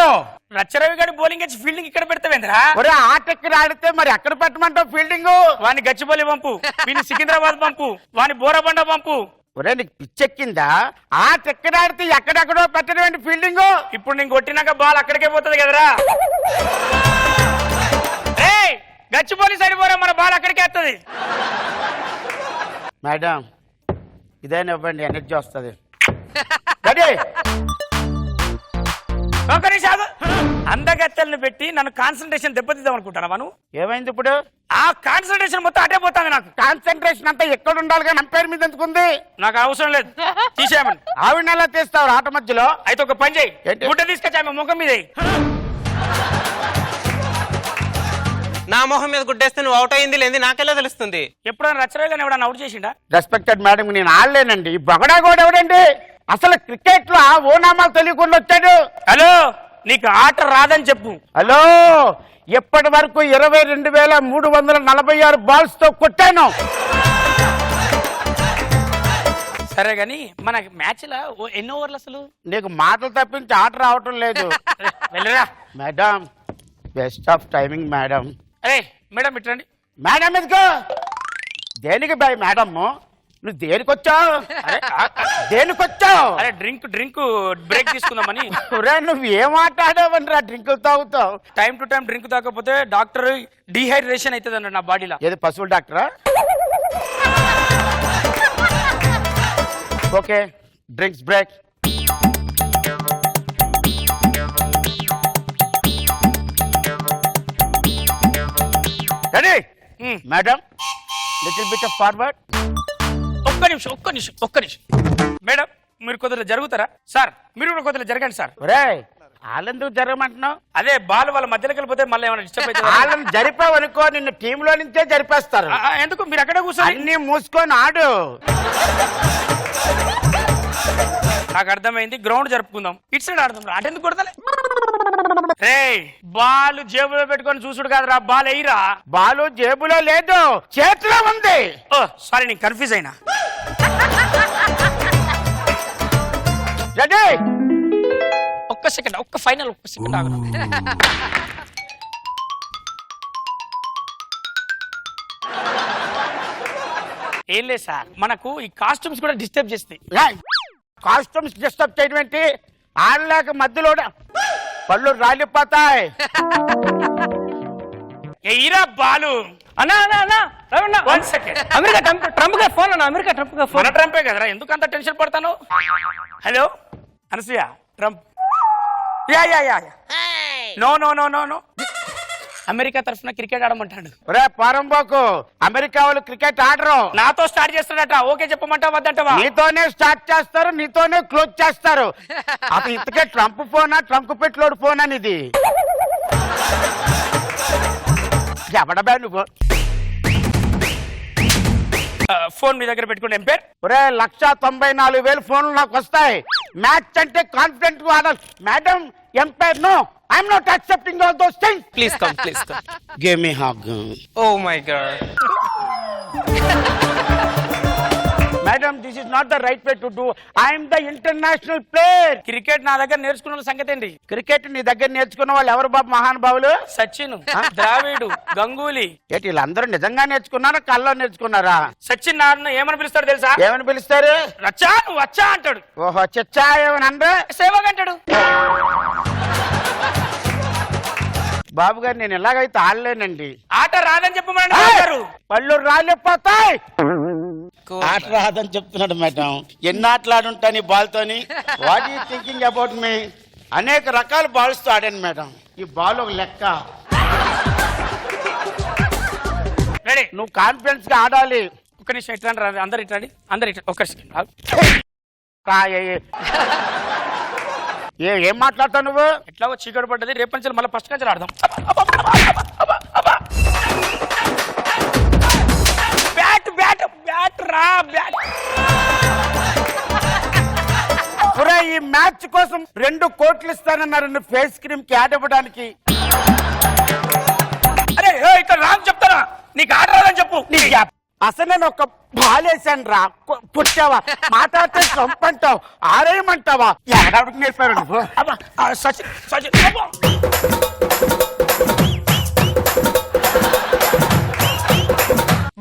రచ్చరవి గారి బౌలింగ్ వచ్చి ఫీల్డింగ్ ఇక్కడ పెడతావేంద్రా? ఒరే ఆట ఎక్కడ ఆడితే మరి ఎక్కడ పెట్టమంటావు ఫీల్డింగ్? వాని గచ్చిబౌలి పంపు, వీని సికింద్రాబాద్ పంపు, వాని బోరబండ పంపు. ఒరే నీకు పిచ్చెక్కిందా? ఆట ఎక్కడ ఆడితే ఎక్కడెక్కడో పెట్టడం ఫీల్డింగ్. ఇప్పుడు నేను కొట్టినాక బాల్ అక్కడికే పోతుంది కదరా. గచ్చిబౌలి సైడ్ పోరా, మన బాల్ అక్కడికే వస్తుంది. మేడం ఇదైనా ఇవ్వండి, ఎనర్జీ వస్తుంది. అందగత్తెలను పెట్టి నన్ను కాన్సన్ట్రేషన్ దెబ్బతిద్దాం అనుకుంటానా? నువ్వు ఏమైంది ఇప్పుడు? ఆ కాన్సన్ట్రేషన్ మొత్తం అటే పోతాను. నాకు కాన్సన్ట్రేషన్ అంతా ఎక్కడ ఉండాలి కానీ అంపైర్ మీద ఎందుకుంది? నాకు అవసరం లేదు, తీసేయమని. ఆవిడ ఎలా తీస్తావు ఆట మధ్యలో? అయితే ఒక పని చేయి, గుడ్డ తీసుకొచ్చి ఆమె ముఖం మీద. నా మొహం మీద గుడ్డేస్తే నువ్వు అవుట్ అయింది లేదు నాకెలా తెలుస్తుంది? ఎప్పుడైనా రచ్చరాగానే ఎవడన్నా అవుట్ చేసిండా? రెస్పెక్టెడ్ మేడం, నేను ఆడలేనండి. ఈ బగడా కూడా ఎవడండి? అసలు క్రికెట్ లో ఓ నామాలు తెలియకుండా వచ్చాడు. హలో, నీకు ఆట రాదని చెప్పు. హలో, ఎప్పటి వరకు 22,346 బాల్స్ తో కొట్టాను. సరే గాని మన మ్యాచ్ లో ఎన్ని ఓవర్లు అసలు? నీకు మాటలు తప్పించి ఆట రావటం లేదు. వెళ్ళరా madam, best of timing madam. అరే మేడం ఇట్రండి. మేడం ఎందుకు? దేనికి బాయ్ మేడం? నువ్వు దేనికొచ్చావు? దేనికొచ్చావు? అరే డ్రింక్ బ్రేక్ తీసుకుందామని. నువ్వు ఏం మాట్లాడావని రా డ్రింకులు తాగుతావు? టైం టు టైం డ్రింక్ తాగకపోతే డాక్టర్ డిహైడ్రేషన్ అవుతుంది అన్న నా బాడీలో. ఏది పశువుల డాక్టరా? Okay, drinks break. Ready madam, little bit of forward. ఒక్క నిమిషం మేడం, మీరు కొద్దిగా జరుగుతారా? సార్ మీరు కూడా కొద్దిగా జరగండి సార్. వాళ్ళెందుకు జరగమంటున్నావు? అదే బాల్ వాళ్ళ మధ్యలోకి వెళ్ళిపోతే మళ్ళీ ఏమైనా డిస్టర్బ్ అయితే వాళ్ళని జరిపావనుకో నిన్ను టీమ్ లో నుంచే జరిపేస్తారు. ఎందుకు మీరు అక్కడే కూర్చొని అన్ని మూసుకొని ఆడు. నాకు అర్థమైంది, గ్రౌండ్ జరుపుకుందాం, ఇటు సైడ్ ఆడుదాం. అటెందుకు కొడతానే? రే బాల్ జేబులో పెట్టుకొని చూసుడు కాదురా, బాల్ ఎయిరా. బాలు జేబులో లేదు, చేతిలో ఉంది. ఓ సారీ, నేను కన్ఫ్యూజ్ అయినా. రెడీ? ఒక్క సెకండ్, ఒక్క ఫైనల్, ఒక్క సెకండ్ ఆగు. ఏం లేదు సార్, మనకు ఈ కాస్ట్యూమ్స్ కూడా డిస్టర్బ్ చేస్తాయి. కాస్ట్యూమ్స్ డిస్టర్బ్ చేయడం ఏంటి? ఆడలేక మధ్యలో పళ్ళు రాలిపోతాయి. ఎయిరా బాలు. ట్రంపే కదరా, ఎందుకు అంత టెన్షన్ పడతాను? Hello Anasuya, Trump. No America తరఫున క్రికెట్ ఆడమంటాడు. రే పారంబోకు, అమెరికా వాళ్ళు క్రికెట్ ఆడరు. నాతో స్టార్ట్ చేస్తాడట. ఓకే చెప్పమంటావా వద్దంటావా? నీతోనే స్టార్ట్ చేస్తారు, నీతోనే క్లోజ్ చేస్తారు. అతను ఇంతకే ట్రంప్ ఫోనా, ట్రంప్ పెట్లోడు ఫోన్ అని. ఇది ఎవడబా నువ్వు? ఫోన్ మీ దగ్గర పెట్టుకుని ఎంపైర్. ఒరే 1,94,000 ఫోన్లు నాకు వస్తాయి. మ్యాచ్ అంటే కాన్ఫిడెంట్ గా ఆడాలి. Madam umpire, no, I'm not accepting all those things. Please come. Give me hug. Oh my God. Madam, this is not the right way to do. I am the international player. Cricket నా దగ్గర నేర్చుకున్న సంగతి ఏంటి? క్రికెట్ నీ దగ్గర నేర్చుకున్న వాళ్ళు ఎవరు బాబు మహానుభావులు? సచిన్, ద్రావిడ్, గంగూలీ. ఏంటి వీళ్ళందరూ నిజంగా నేర్చుకున్నారా, కల్లో నేర్చుకున్నారా? సచిన్ నాన్న ఏమని పిలుస్తాడు తెలుసా? ఏమని పిలుస్తారు? రచ్చా, నువ్వు వచ్చా అంటాడు. ఓహో, చచ్చా ఏమని అంటే సేవగా అంటాడు. బాబు గారు, నేను ఎలాగైతే ఆడలేనండి. ఆట రాదని చెప్పమని పళ్ళు రాలిపోతాయి. ఆట రాదని చెప్తున్నాడు మేడం. ఎన్ని ఆటలు ఆడుంటాను ఈ బాల్ తోని. What you thinking about me? అనేక రకాల బాల్స్ తో ఆడాను మేడం. ఈ బాల్ ఒక లెక్క. రెడీ, నువ్వు కాన్ఫిడెన్స్ గా ఆడాలి. ఒక్క నిమిషం ఇట్లా అందరు ఇట్లాండి, అందరు ఇట్లా ఒక్క ఏం మాట్లాడతావు నువ్వు? ఎట్లాగో చీకటి పడ్డది, రేపు నుంచి మళ్ళీ ఫస్ట్ నుంచి ఆడదాం. బ్యాట్ బ్యాట్ బ్యాట్ రా బ్యాట్. ఈ మ్యాచ్ కోసం 2 కోట్లు ఇస్తానన్నారు ఫేస్ క్రీమ్ కి యాడ్ ఇవ్వడానికి. అరే ఇక్కడ రామ్ చెప్తారా, నీకు ఆట రాదని చెప్పు. అసలు నేను ఒక బాల్ వేసాను రా, పుట్టావా? మాట్లాడితే చంపంటావు, ఆరేయమంటావా? ఏడావిడికి నేర్పారు నువ్వు. సచిన్ సచిన్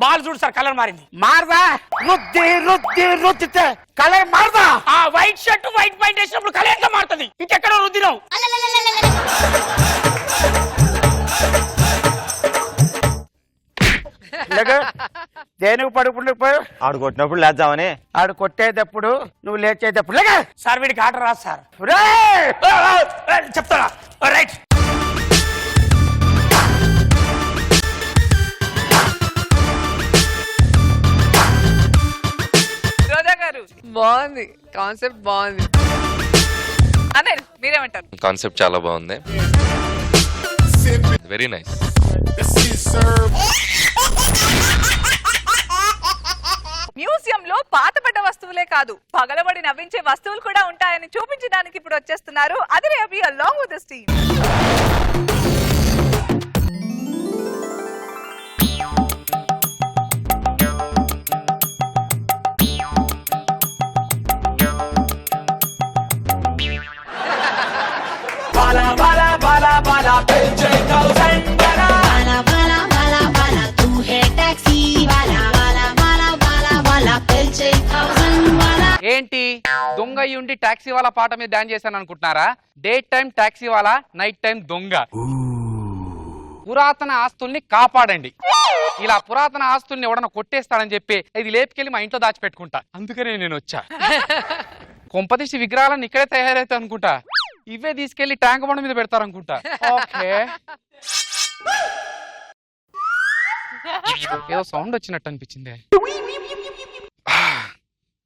బాల్ చూడు సార్, కలర్ మారింది. మారదా? రుద్ది రుద్ది రుద్దితే కలర్ మారదా? ఆ వైట్ షర్ట్ వైట్ పాయింట్ వేసినప్పుడు కలర్ ఎట్లా మారుతుంది? ఇంకెక్కడో రుద్దినావు. దేనికి పడుకుంటూ పోయి ఆడు కొట్టినప్పుడు లేద్దామని. ఆడు కొట్టేటప్పుడు నువ్వు లేచేటప్పుడు లేక. సార్ వీడికి ఆట రాదు సార్. చెప్తారా? రైట్. రోజా గారు బాగుంది, కాన్సెప్ట్ బాగుంది. అనిల్ మీరేమంటారు? కాన్సెప్ట్ చాలా బాగుంది, వెరీ నైస్. మ్యూజియం లో పాతబడ్డ వస్తువులే కాదు, పగలబడి నవ్వించే వస్తువులు కూడా ఉంటాయని చూపించడానికి ఇప్పుడు వచ్చేస్తున్నారు అదిరే అభి along with this team. Bala Bala Bala Bala పెంచే కౌసన్ బాలా బాలా బాలా బాలా బాలా తూ హే టాక్సీ వాలా బాలా బాలా బాలా బాలా పెంచే కౌసన్ బాలా. ఏంటి దొంగ అయి ఉండి టాక్సీ వాళ్ళ పాట మీద డాన్స్ చేశాను అనుకుంటున్నారా? డే టైం టాక్సీ వాళ్ళ, నైట్ టైం దొంగ. పురాతన ఆస్తుల్ని కాపాడండి. ఇలా పురాతన ఆస్తుల్ని ఎవడన్నా కొట్టేస్తాడని చెప్పి ఇది లేపుకెళ్ళి మా ఇంట్లో దాచిపెట్టుకుంటా. అందుకనే నేను వచ్చా. కొంపదీసి విగ్రహాలను ఇక్కడే తయారైతే అనుకుంటా, ఇవే తీసుకెళ్లి ట్యాంక్ బండ మీద పెడతారనుకుంటా. ఓకే, ఏదో సౌండ్ వచ్చినట్టు అనిపించింది.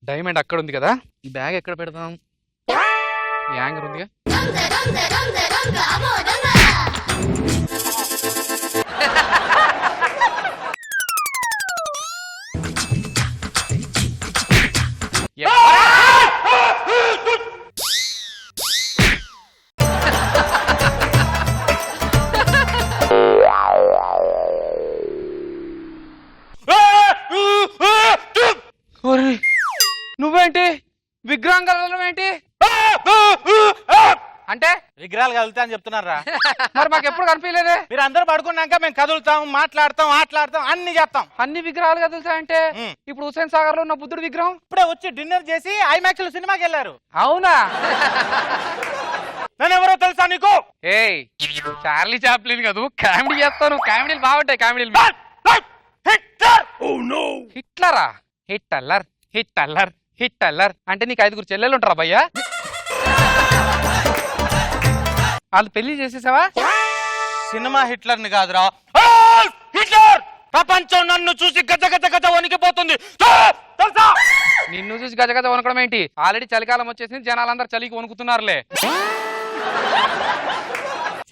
డైమండ్ అక్కడ ఉంది కదా, ఈ బ్యాగ్ ఎక్కడ పెడదాం? యాంగర్ ఉందిగా. నువ్వేంటి విగ్రహం కదలడం ఏంటి? అంటే విగ్రహాలు కదులుతా అని చెప్తున్నారా? మరి మాకు ఎప్పుడు కనిపించలేదే. మీరు అందరూ పడుకున్నాక మేము కదులుతాం, మాట్లాడతాం, ఆటలాడతాం, అన్ని చేస్తాం. అన్ని విగ్రహాలు కదులుతాయంటే ఇప్పుడు హుసేన్ సాగర్ లో ఉన్న బుద్ధుడి విగ్రహం ఇప్పుడే వచ్చి డిన్నర్ చేసి ఐమాక్స్ లో సినిమాకి వెళ్ళారు. అవునా? నేను ఎవరో తెలుసా నీకు? ఏయ్ చార్లీ చాప్లిన్ కాదు, కామెడీ చేస్తాను. కామెడీలు బాగుంటాయి. కామెడీలు. హిట్లరా? హిట్టల్లర్ హిట్టల్లర్ హిట్టల్లర్ అంటే నీకు 5 చెల్లెలు ఉంటారా భయ్యా? వాళ్ళు పెళ్లి చేసేసావా? సినిమా హిట్లర్ ని కాదురా, హిట్లర్. ప్రపంచం నన్ను చూసి గజ గజ గజ వణికిపోతుంది తెలుసా? నిన్ను చూసి గజ గజ వణకడం ఏంటి? ఆల్రెడీ చలికాలం వచ్చేసింది, జనాలందరూ చలికి వణుకుతున్నారులే.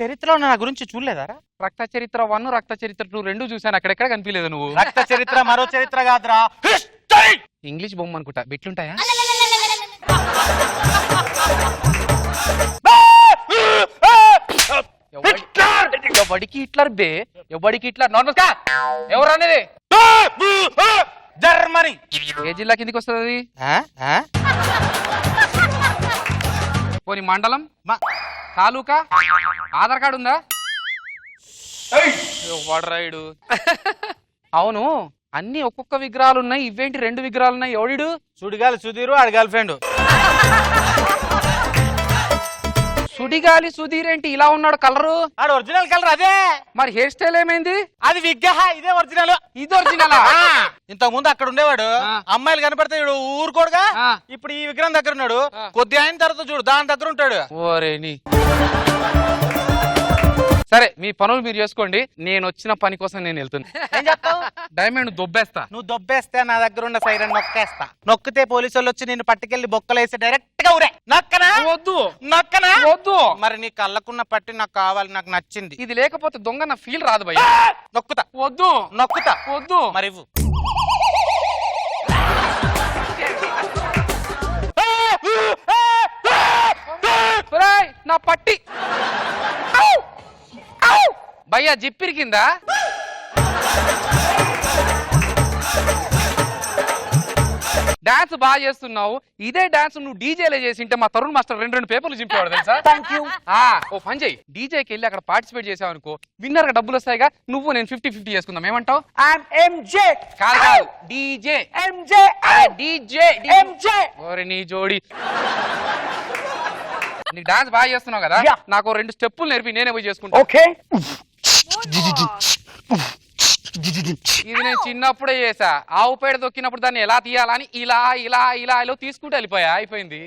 చరిత్రలో నా గురించి చూడలేదారా? రక్త చరిత్ర 1, రక్త చరిత్ర 2 రెండు చూసాను. అక్కడెక్కడ కనిపించలేదు నువ్వు. రక్త చరిత్ర మరో చరిత్ర కాదురా, ఇంగ్లీష్ బొమ్మ అనుకుంటా. బిట్లుంటాయా? ఎవడికి హిట్లర్ బే? ఎవడికి హిట్లర్? నార్మల్ కా ఎవరు అనేది? జర్మనీ. ఏ జిల్లా కిందికి వస్తుంది? పోనీ మండలం, తాలూకా, ఆధార్ కార్డు ఉందా? వాడరాయుడు. అవును, అన్ని ఒక్కొక్క విగ్రహాలు ఉన్నాయి, ఇవేంటి 2 విగ్రహాలు ఉన్నాయి? ఎవడు? సుడిగాలి సుధీరు, ఆడి గర్ల్ ఫ్రెండ్. సుడిగాలి సుధీర్ ఏంటి ఇలా ఉన్నాడు కలరు? ఆడు ఒరిజినల్ కలర్ అదే. మరి హెయిర్ స్టైల్ ఏమైంది? అది విగ్రహ, ఇదే ఒరిజినల్. ఇది ఒరిజినల్. ఇంతకు ముందు అక్కడ ఉండేవాడు, అమ్మాయిలు కనపడితే వీడు ఊరుకోడుగా. ఇప్పుడు ఈ విగ్రహం దగ్గర ఉన్నాడు, కొద్ది అయిన తర్వాత చూడు దాని దగ్గర ఉంటాడు. ఓరేని. సరే మీ పనులు మీరు చేసుకోండి, నేను వచ్చిన పని కోసం నేను వెళ్తున్నా. ఏం చెప్తావు? డైమండ్ దొబ్బేస్తా. నువ్వు దొబ్బేస్తే నా దగ్గర ఉన్న సైరన్ నొక్కేస్తా. నొక్కితే పోలీసు వాళ్ళు వచ్చి నిన్ను పట్టుకెళ్లి బొక్కలేసి డైరెక్ట్ గా ఊరే. నొక్కనా? వద్దు. నొక్కనా? వద్దు. మరి నీ కళ్ళకున్న పట్టి నాకు కావాలి, నాకు నచ్చింది. ఇది లేకపోతే దొంగ నా ఫీల్ రాదు భయ్యా. నొక్కుతా. వద్దు. నొక్కుతా. వద్దు. మరి ఇవ్వు. నా పట్టి భయ్యా జిప్పిరి కింద. డాన్స్ బాగా చేస్తున్నావు. ఇదే డాన్స్ నువ్వు డీజేలే చేసింటే మా తరుణ్ మాస్టర్ 2 పేపర్లు చింపేవాడు తెలుసా? ఓ పని చెయ్యి, డీజేకి వెళ్ళి అక్కడ పార్టిసిపేట్ చేసావు అనుకో, విన్నర్ గా డబ్బులు వస్తాయిగా. నువ్వు నేను 50-50 చేసుకుందాం, ఏమంటావు? కాదు డీజే. డీజే. ఓరే నీ జోడి. నీకు డాన్స్ బాగా చేస్తున్నావు కదా, నాకు 2 స్టెప్పులు నేర్పి నేనే పోయి చేసుకుంటా. ఇది నేను చిన్నప్పుడే చేసా. ఆవు పేడ దొక్కినప్పుడు దాన్ని ఎలా తీయాలని ఇలా ఇలా ఇలా ఇలా తీసుకుంటూ వెళ్ళిపోయా, అయిపోయింది.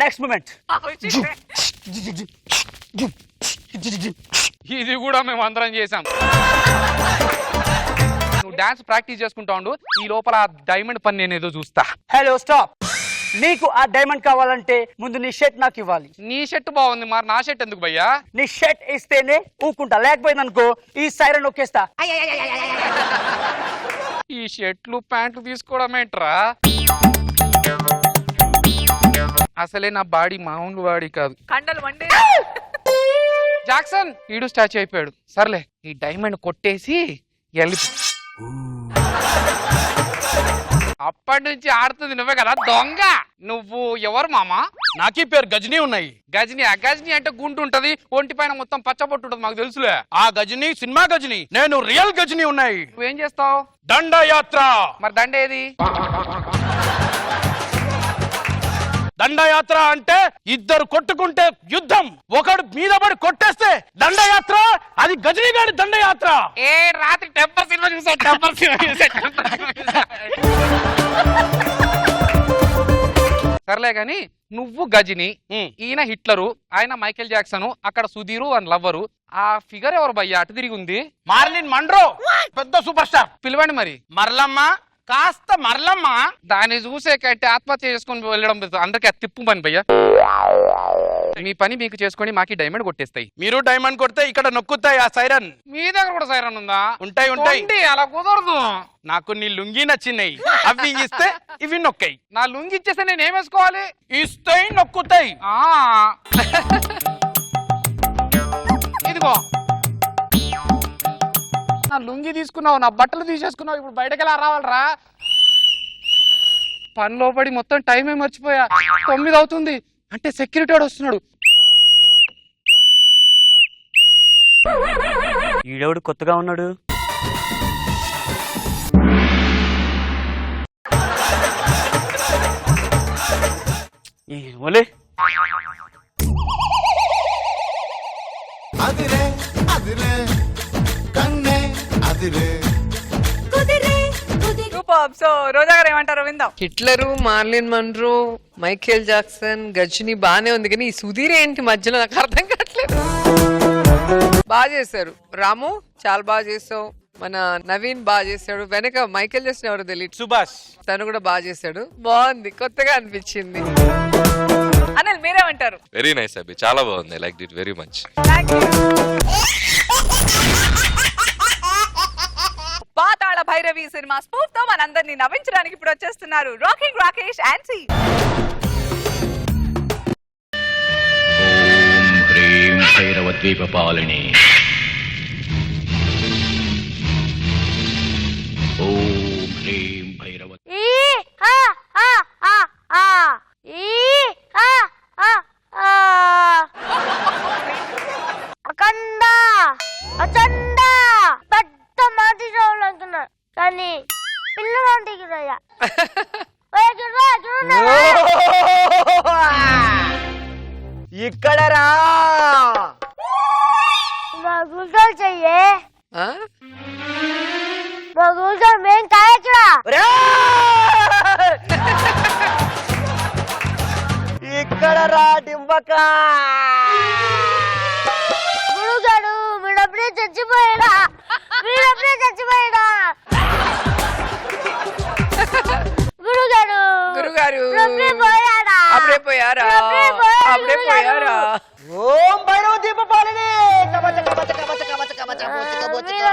Next moment. ఇది కూడా మేము అందరం చేసాం. నువ్వు డాన్స్ ప్రాక్టీస్ చేసుకుంటా ఉండు, ఈ లోపల డైమండ్ పని నేను ఏదో చూస్తా. Hello stop. నీకు ఆ డైమండ్ కావాలంటే ముందు నీ షర్ట్ నాకు ఇవ్వాలి. నీ షర్ట్ బాగుంది, మరి నా షర్ట్ ఎందుకు భయ్యా? నీ షర్ట్ ఇస్తేనే ఊకుంటా, లేకపోయింది అనుకో ఈ సైరన్ నొక్కేస్తా. ఈ షర్ట్లు ప్యాంట్లు తీసుకోవడం ఏంట్రా? అసలే నా బాడీ మామూలు బాడీ కాదు. కండలు వండి జాక్సన్ ఈడు స్టాచ్యూ అయిపోయాడు. సర్లే ఈ డైమండ్ కొట్టేసి వెళ్ళి. అప్పటి నుంచి ఆడుతుంది నువ్వే కదా దొంగ. నువ్వు ఎవరు మామా? నాకీ పేరు గజనీ ఉన్నాయి. గజని? ఆ గజని అంటే గుంటు ఉంటది, ఒంటి పైన మొత్తం పచ్చబొట్టు ఉంటది, మాకు తెలుసులే. ఆ గజనీ సినిమా గజనీ, నేను రియల్ గజనీ ఉన్నాయి. నువ్వేం చేస్తావు? దండయాత్ర. మరి దండ ఏది? దండయాత్ర అంటే ఇద్దరు కొట్టుకుంటే యుద్ధం, ఒకడు మీద పడి కొట్టేస్తే దండయాత్ర. అది గజనీ గారి దండయాత్ర. ఏ రాత్రి టెంపర్ సినిమా చూసా, టెంపర్ సినిమా చూసా. సర్లే గాని నువ్వు గజని, ఈయన హిట్లరు, ఆయన మైకేల్ జాక్సన్, అక్కడ సుధీరు అని లవ్వరు. ఆ ఫిగర్ ఎవరు భయ్యా అటు తిరిగి ఉంది? మార్లిన్ మండ్రో, పెద్ద సూపర్ స్టార్. పిలవండి మరి. మరలమ్మ, కాస్త మరలమ్మ. దాన్ని చూసే కంటే ఆత్మహత్య చేసుకుని వెళ్ళడం అందరికి అది తిప్పు పని భయ్యా. మీ పని మీకు చేసుకొని మాకి డైమండ్ కొట్టేస్తాయి. మీరు డైమండ్ కొడితే ఇక్కడ నొక్కుతాయి ఆ సైరన్. మీ దగ్గర కూడా సైరన్ ఉందా? ఉంటాయి ఉంటాయి. అలా కుదరదు. నాకు నీ లుంగి నచ్చినాయి, అవి ఇస్తే ఇవి నొక్కాయి. నా లుంగి ఇచ్చేస్తే నేను ఏమేసుకోవాలి? ఇస్తాయి నొక్కుతాయి. ఇదిగో నా లుంగి తీసుకున్నావు, నా బట్టలు తీసేసుకున్నావు, ఇప్పుడు బయటకు ఎలా రావాలరా? పనిలో పడి మొత్తం టైమే మర్చిపోయా. 9 అవుతుంది అంటే సెక్యూరిటీ వాడు వస్తున్నాడు. ఈడెవడు కొత్తగా ఉన్నాడు. ఓలే అదిరే అదిరే కన్నే అదిరే. సో రోజా గారు ఏమంటారో విందాం. Hitler, Marilyn Monroe, Michael Jackson, Ghajini బానే ఉంది, కానీ ఈ సుధీర్ ఏంటి మధ్యలో నాకు అర్థం కావట్లేదు. బాగా చేశారు. రాము చాలా బాగా చేసావు, మన నవీన్ బాగా చేశాడు, వెనక మైకేల్ జాక్సన్ ఎవరో తెలియదు, సుభాష్ తను కూడా బాగా చేశాడు. బాగుంది, కొత్తగా అనిపించింది. అనిల్ మీరేమంటారు? వెరీ నైస్ అబ్బి, చాలా బాగుంది. Like it very much. Pathala Bhairavi cinema spoof తో మనందరినీ నవ్వించడానికి ఇప్పుడు వచ్చేస్తున్నారు రాకింగ్ రాకేష్ అండ్ సి. ఓం హ్రీం భైరవ ద్వీపపాలిని. ఓం హ్రీం భైరవ. కానీ పిల్లలు ఇక్కడ రా చెయ్యే మేం కాయచ్చురా ఇక్కడ రా డింబక గురుగారు వీడప్పుడే చచ్చిపోయాడా గురుగారు అప్పుడే పోయారా ఓం భైరవ దీపపాలిని కవచ కవచ కవచ కవచ కవచ బోచక బోచక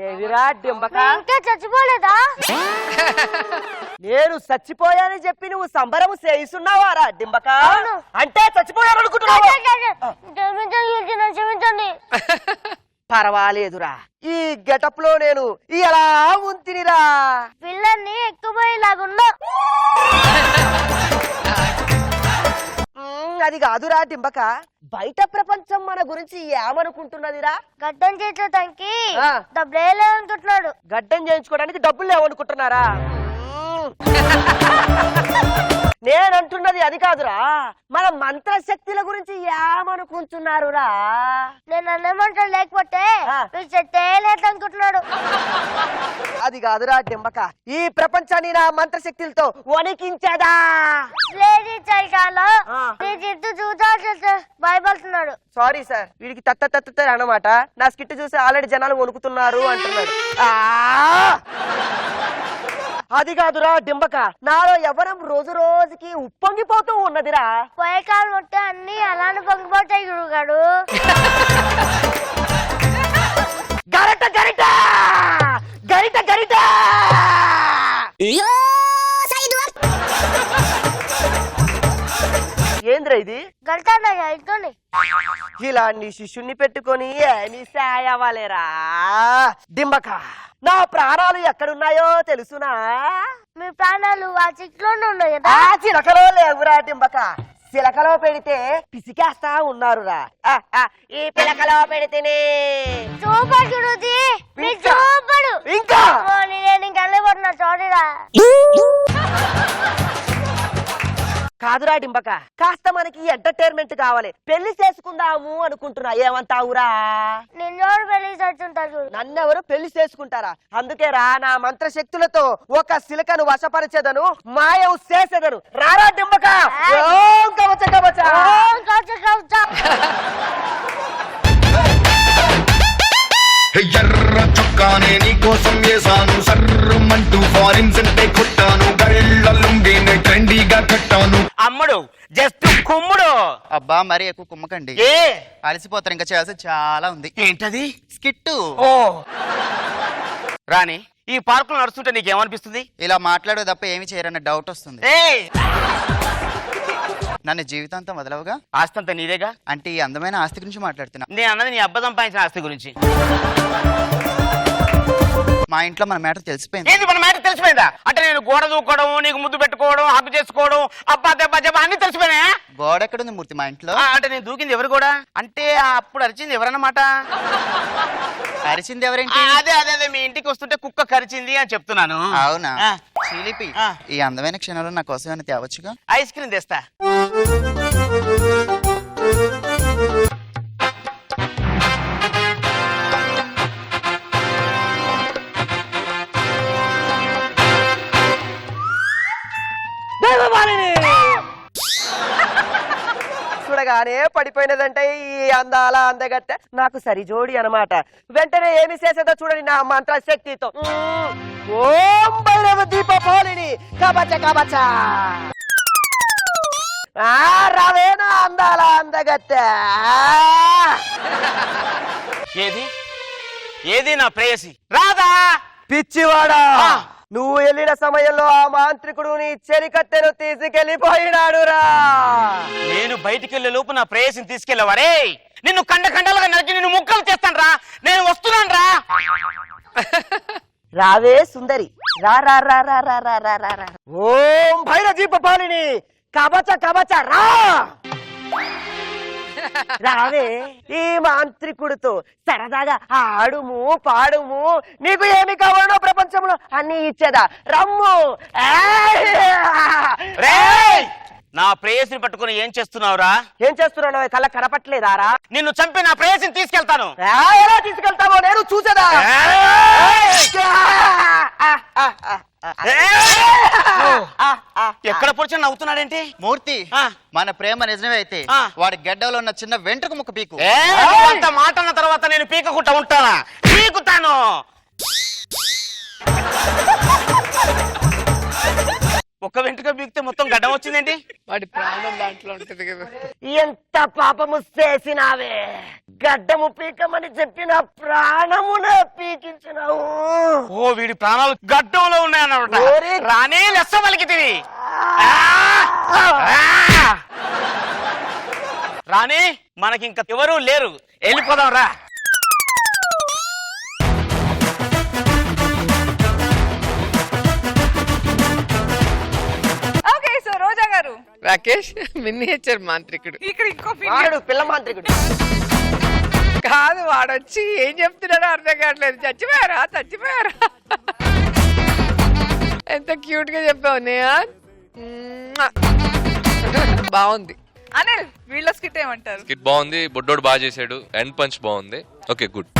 ఏవిరా డింబక ఇంకా చచ్చిపోలేదా నేను చచ్చిపోయానని చెప్పి నువ్వు సంబరం చేయిస్తున్నావారా డింబక అంటే చచ్చిపోయాను అనుకుంటున్నావా క్షమించండి పర్వాలేదురా ఈ గెటప్ లో నేను ఎలా ఉంతినిరా పిల్లల్ని ఎక్కువలాగున్నా అది కాదురా డింబక బయట ప్రపంచం మన గురించి ఏమనుకుంటున్నదిరా గడ్డం చేయించడానికి డబ్బులు లేదనుకుంటున్నాడు గడ్డం చేయించుకోవడానికి డబ్బులు లేవనుకుంటున్నారా నేనంటున్నది అది కాదురా మన మంత్రశక్తుల గురించి ఏమనుకుంటున్నారురా నేను అన్నమంటాడు లేకపోతే చెట్టే లేదనుకుంటున్నాడు అది కాదురా డింబక ఈ ప్రపంచాన్ని నా మంత్రశక్తులతో వణికించదా లేదు చలికాలం నీ జిట్టు చూసా భయపడుతున్నాడు సారీ సార్ వీడికి తత్త అన్నమాట నా స్కిట్ చూసి ఆల్రెడీ జనాలు వణుకుతున్నారు అంటున్నాడు అది కాదురా డింబక నాలో ఎవరం రోజు రోజుకి ఉప్పొంగిపోతూ ఉన్నదిరా పోయేకాలం ఉంటే అన్ని అలానే పొంగిపోతాయి గురుగాడు గరిట గరిట గరిట గరిట ఏంద్రా ఇది గరిట ఇట్కోండి ఇలా నీ శిష్యుణ్ణి పెట్టుకొని ఏమి సాయవాలేరా డింబక నా ప్రాణాలు ఎక్కడున్నాయో తెలుసునా మీ ప్రాణాలు ఆ చిక్కులోనే ఉన్నాయి కదా ఆ చిలకలో లేవురా డింబక చిలకలో పెడితే పిసికేస్తా ఉన్నారురా ఈ పిలకలో పెడితేనే సూపర్ గురుజీ సూపర్ ఇంకా నేను ఇంకా వెళ్ళిపోతున్నా చూడరా కాదురా డింబక కాస్త మనకి ఎంటర్టైన్మెంట్ కావాలి పెళ్లి చేసుకుందాము అనుకుంటున్నా ఏమంటావురా నిన్నెవరు పెళ్లి చేస్తుంటారు నన్నెవరు పెళ్లి చేసుకుంటారా అందుకేరా నా మంత్రశక్తులతో ఒక సిలకను వశపరిచేదను మాయం చేసేదను రారా డింబక ఓం కవచ కవచ ఎర్ర చొక్కానే నీకోసం వేసాను సర్రమంటూ ఫారిన్ సెంటే కొట్టాను గళ్ళ లుంగిని ట్రెండీగా కట్టాను అమ్ముడు జస్ట్ కుమ్ముడు అబ్బా మరి ఎక్కువ కుమ్మకండి అలసిపోతారు ఇంకా చేయాల్సి చాలా ఉంది ఏంటది స్కిట్టు ఓ రాణి ఈ పార్క్ లో నడుస్తుంటే నీకేమనిపిస్తుంది ఇలా మాట్లాడే తప్ప ఏమి చేయరన్న డౌట్ వస్తుంది నన్ను జీవితాంతం వదలవుగా ఆస్తి అంతా నీదేగా అంటే ఈ అందమైన ఆస్తి గురించి మాట్లాడుతున్నా నేను అన్నది నీ అబ్బ సంపాదించిన ఆస్తి గురించి మా ఇంట్లో మన మ్యాటర్ తెలిసిపోయింది ఏంది మన మ్యాటర్ తెలిసిపోయిందా అంటే నేను గోడ దూకోవడం నీకు ముద్దు పెట్టుకోవడం హక్కు చేసుకోవడం అబ్బా దెబ్బ జబ్బా అన్ని తెలిసిపోయినా గోడ ఎక్కడుంది మూర్తి మా ఇంట్లో అంటే నేను దూకింది ఎవరు కూడా అంటే అప్పుడు అరిచింది ఎవరన్నమాట అరిచింది ఎవరేంటి అదే అదే అదే మీ ఇంటికి వస్తుంటే కుక్క కరిచింది అని చెప్తున్నాను అవునా చిలిపి ఈ అందమైన క్షణంలో నా కోసం ఏమైనా తేవచ్చుగా ఐస్ క్రీమ్ తెస్తా చూడగానే పడిపోయినదంటే ఈ అందాల అందగట్ట నాకు సరిజోడి అన్నమాట వెంటనే ఏమి చేసేదో చూడండి నా మంత్ర శక్తితో ఓం భైరవ దీపపాలిని కవచ కవచ రావేనా అందాల అందగట్ట ఏది ఏది నా ప్రేయసి రాదా పిచ్చివాడా నువ్వు వెళ్ళిన సమయంలో ఆ మాంత్రికుడు నీ చెరికత్తెను తీసుకెళ్లిపోయినాడు రా నేను బయటికి వెళ్లే లోపు నా ప్రేయసిని తీసుకెళ్ళవారే నిన్ను కండ కండలుగా నరికి నిన్ను ముక్కలు చేస్తాను రా నేను వస్తున్నాను రా రావే సుందరి రా రా రా రా రా రా రా రా రా ఓం భైరవ దీపపాలిని కవచ కవచ రా రావే ఈ మాంత్రికుడితో సరదాగా ఆడుము పాడుము, నీకు ఏమి కావాలో ప్రపంచంలో అన్ని ఇచ్చేదా, రమ్ము. నా ప్రేయసిని పట్టుకుని ఏం చేస్తున్నావురా? ఏం చేస్తున్నావు? కళ్ళ కనపట్లేదారా? నిన్ను చంపి నా ప్రేయసిని తీసుకెళ్తాను. ఎలా తీసుకెళ్తావో నేను చూసేదా. ఎక్కడ పొడిచి నవ్వుతున్నాడేంటి? మూర్తి, మన ప్రేమ నిజమే అయితే వాడి గడ్డలో ఉన్న చిన్న వెంట్రుక ముక్క పీకు. అంత మాట అన్న తర్వాత నేను పీకకుండా ఉంటానా? పీకుతాను. ఒక్క వెంట్రుక పీకితే మొత్తం గడ్డం వచ్చిందేంటి? వాడి ప్రాణం దాంట్లో ఉంటది కదా. ఎంత పాపము చేసినావే, గడ్డము పీకమని చెప్పిన ప్రాణమున పీకించినావు. ఓ వీడి ప్రాణాలు గడ్డంలో ఉన్నాయన్నమాట. రానే లెస్స పలికితివి. రాణి, మనకింక ఎవరూ లేరు, వెళ్ళిపోదాం రా. ఓకే, సో రోజా గారు, రాకేష్ మినియేచర్ మాంత్రికుడు. ఇక్కడ ఇంకో పిల్ల మాంత్రికుడు కాదు, వాడొచ్చి ఏం చెప్తున్నాడో అర్థం కావట్లేదు. చచ్చిపోయారా చచ్చిపోయారా. ఎంత క్యూట్ గా చెప్పావు నేహన్. బాగుంది. అనిల్, వీళ్ళ స్కిట్ ఏమంటారు? స్కిట్ బాగుంది, బొడ్డోడు బాగా చేశాడు, ఎండ్ పంచ్ బాగుంది. Okay, good.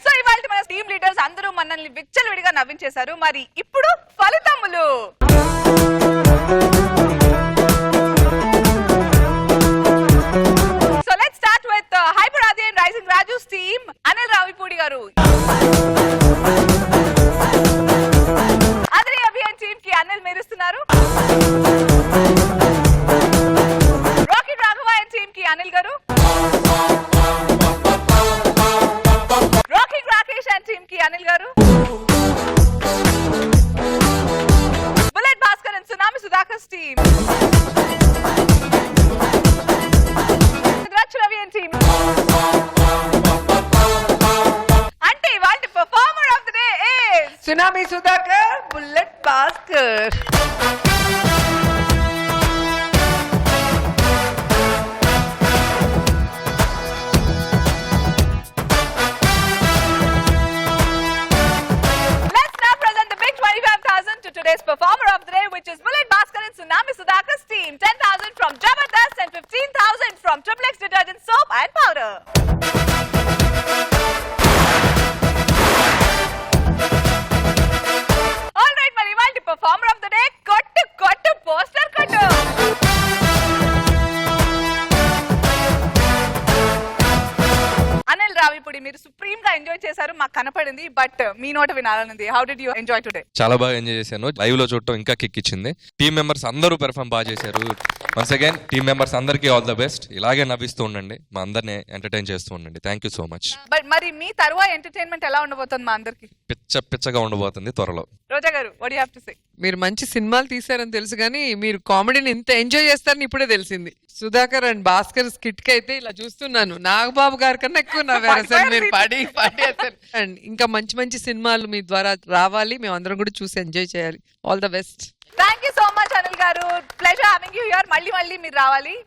సో ఇవాళ మన టీమ్ లీడర్స్ అందరూ మనల్ని విచ్చలవిడిగా నవ్వించేశారు. మరి ఇప్పుడు ఫలితములు. So let's start with hyper Aadi and rising Raju's team. Anil Ravipudi garu. అద్రి అభియాన్ టీమ్ కి అనిల్ మీరుస్తున్నారు. రాకెట్ రాఘవన్ టీమ్ కి అనిల్ గారు. రాకింగ్ రాకేష్ అండ్ టీమ్ కి అనిల్ గారు. Bullet Bhaskar and tsunami Sudhakar team. Ravi and team. అంటే ఇవాళ performer of the day is tsunami Sudhakar, bullet Bhaskar. today's performer of the day, which is Bullet Bhaskar and Tsunami Sudhakar's team. 10,000 from Jabardast and 15,000 from Triple X detergent soap and powder. All right, మరి ఇవాల్టి performer of the day, కొట్టు పోస్టర్ కొట్టు. అనిల్ రావిపూడి, మీరు సుప్రీం గా ఎంజాయ్ చేశారు, మాకు కనపడింది. బట్ మీ నోట వినాలనుంది. How did you enjoy today? చాలా బాగా ఎంజాయ్ చేశాను. లైవ్ లో చూడటం ఇంకా కిక్ ఇచ్చింది. టీమ్ మెంబర్స్ అందరూ పెర్ఫార్మ్ బాగా చేశారు. వన్స్ అగైన్ టీమ్ మెంబర్స్ అందరికీ ఆల్ ద బెస్ట్. ఇలాగే నవ్విస్తూ ఉండండి, మా అందరిని ఎంటర్టైన్ చేస్తూ ఉండండి. Thank you so much. But మరి మీ తరువాత ఎంటర్టైన్మెంట్ ఎలా ఉండబోతుంది మా అందరికి? పిచ్చగా ఉండబోతుంది త్వరలో. రోజా గారు, what you have to say? మీరు మంచి సినిమాలు తీశారని తెలుసు కానీ మీరు కామెడీని ఇంత ఎంజాయ్ చేస్తారని ఇప్పుడే తెలిసింది. సుధాకర్ అండ్ భాస్కర్ స్కిట్ కి అయితే ఇలా చూస్తున్నాను, నాగబాబు గారి కన్నా ఎక్కువ నవ్వారు అసలు. మీరు పడి అసలు. అండ్ ఇంకా మంచి మంచి సినిమాలు మీ ద్వారా రావాలి, మేము అందరం కూడా చూసి ఎంజాయ్ చేయాలి. All the best. Thank you so much Anil garu. Pleasure having you here. మళ్ళీ మీరు రావాలి.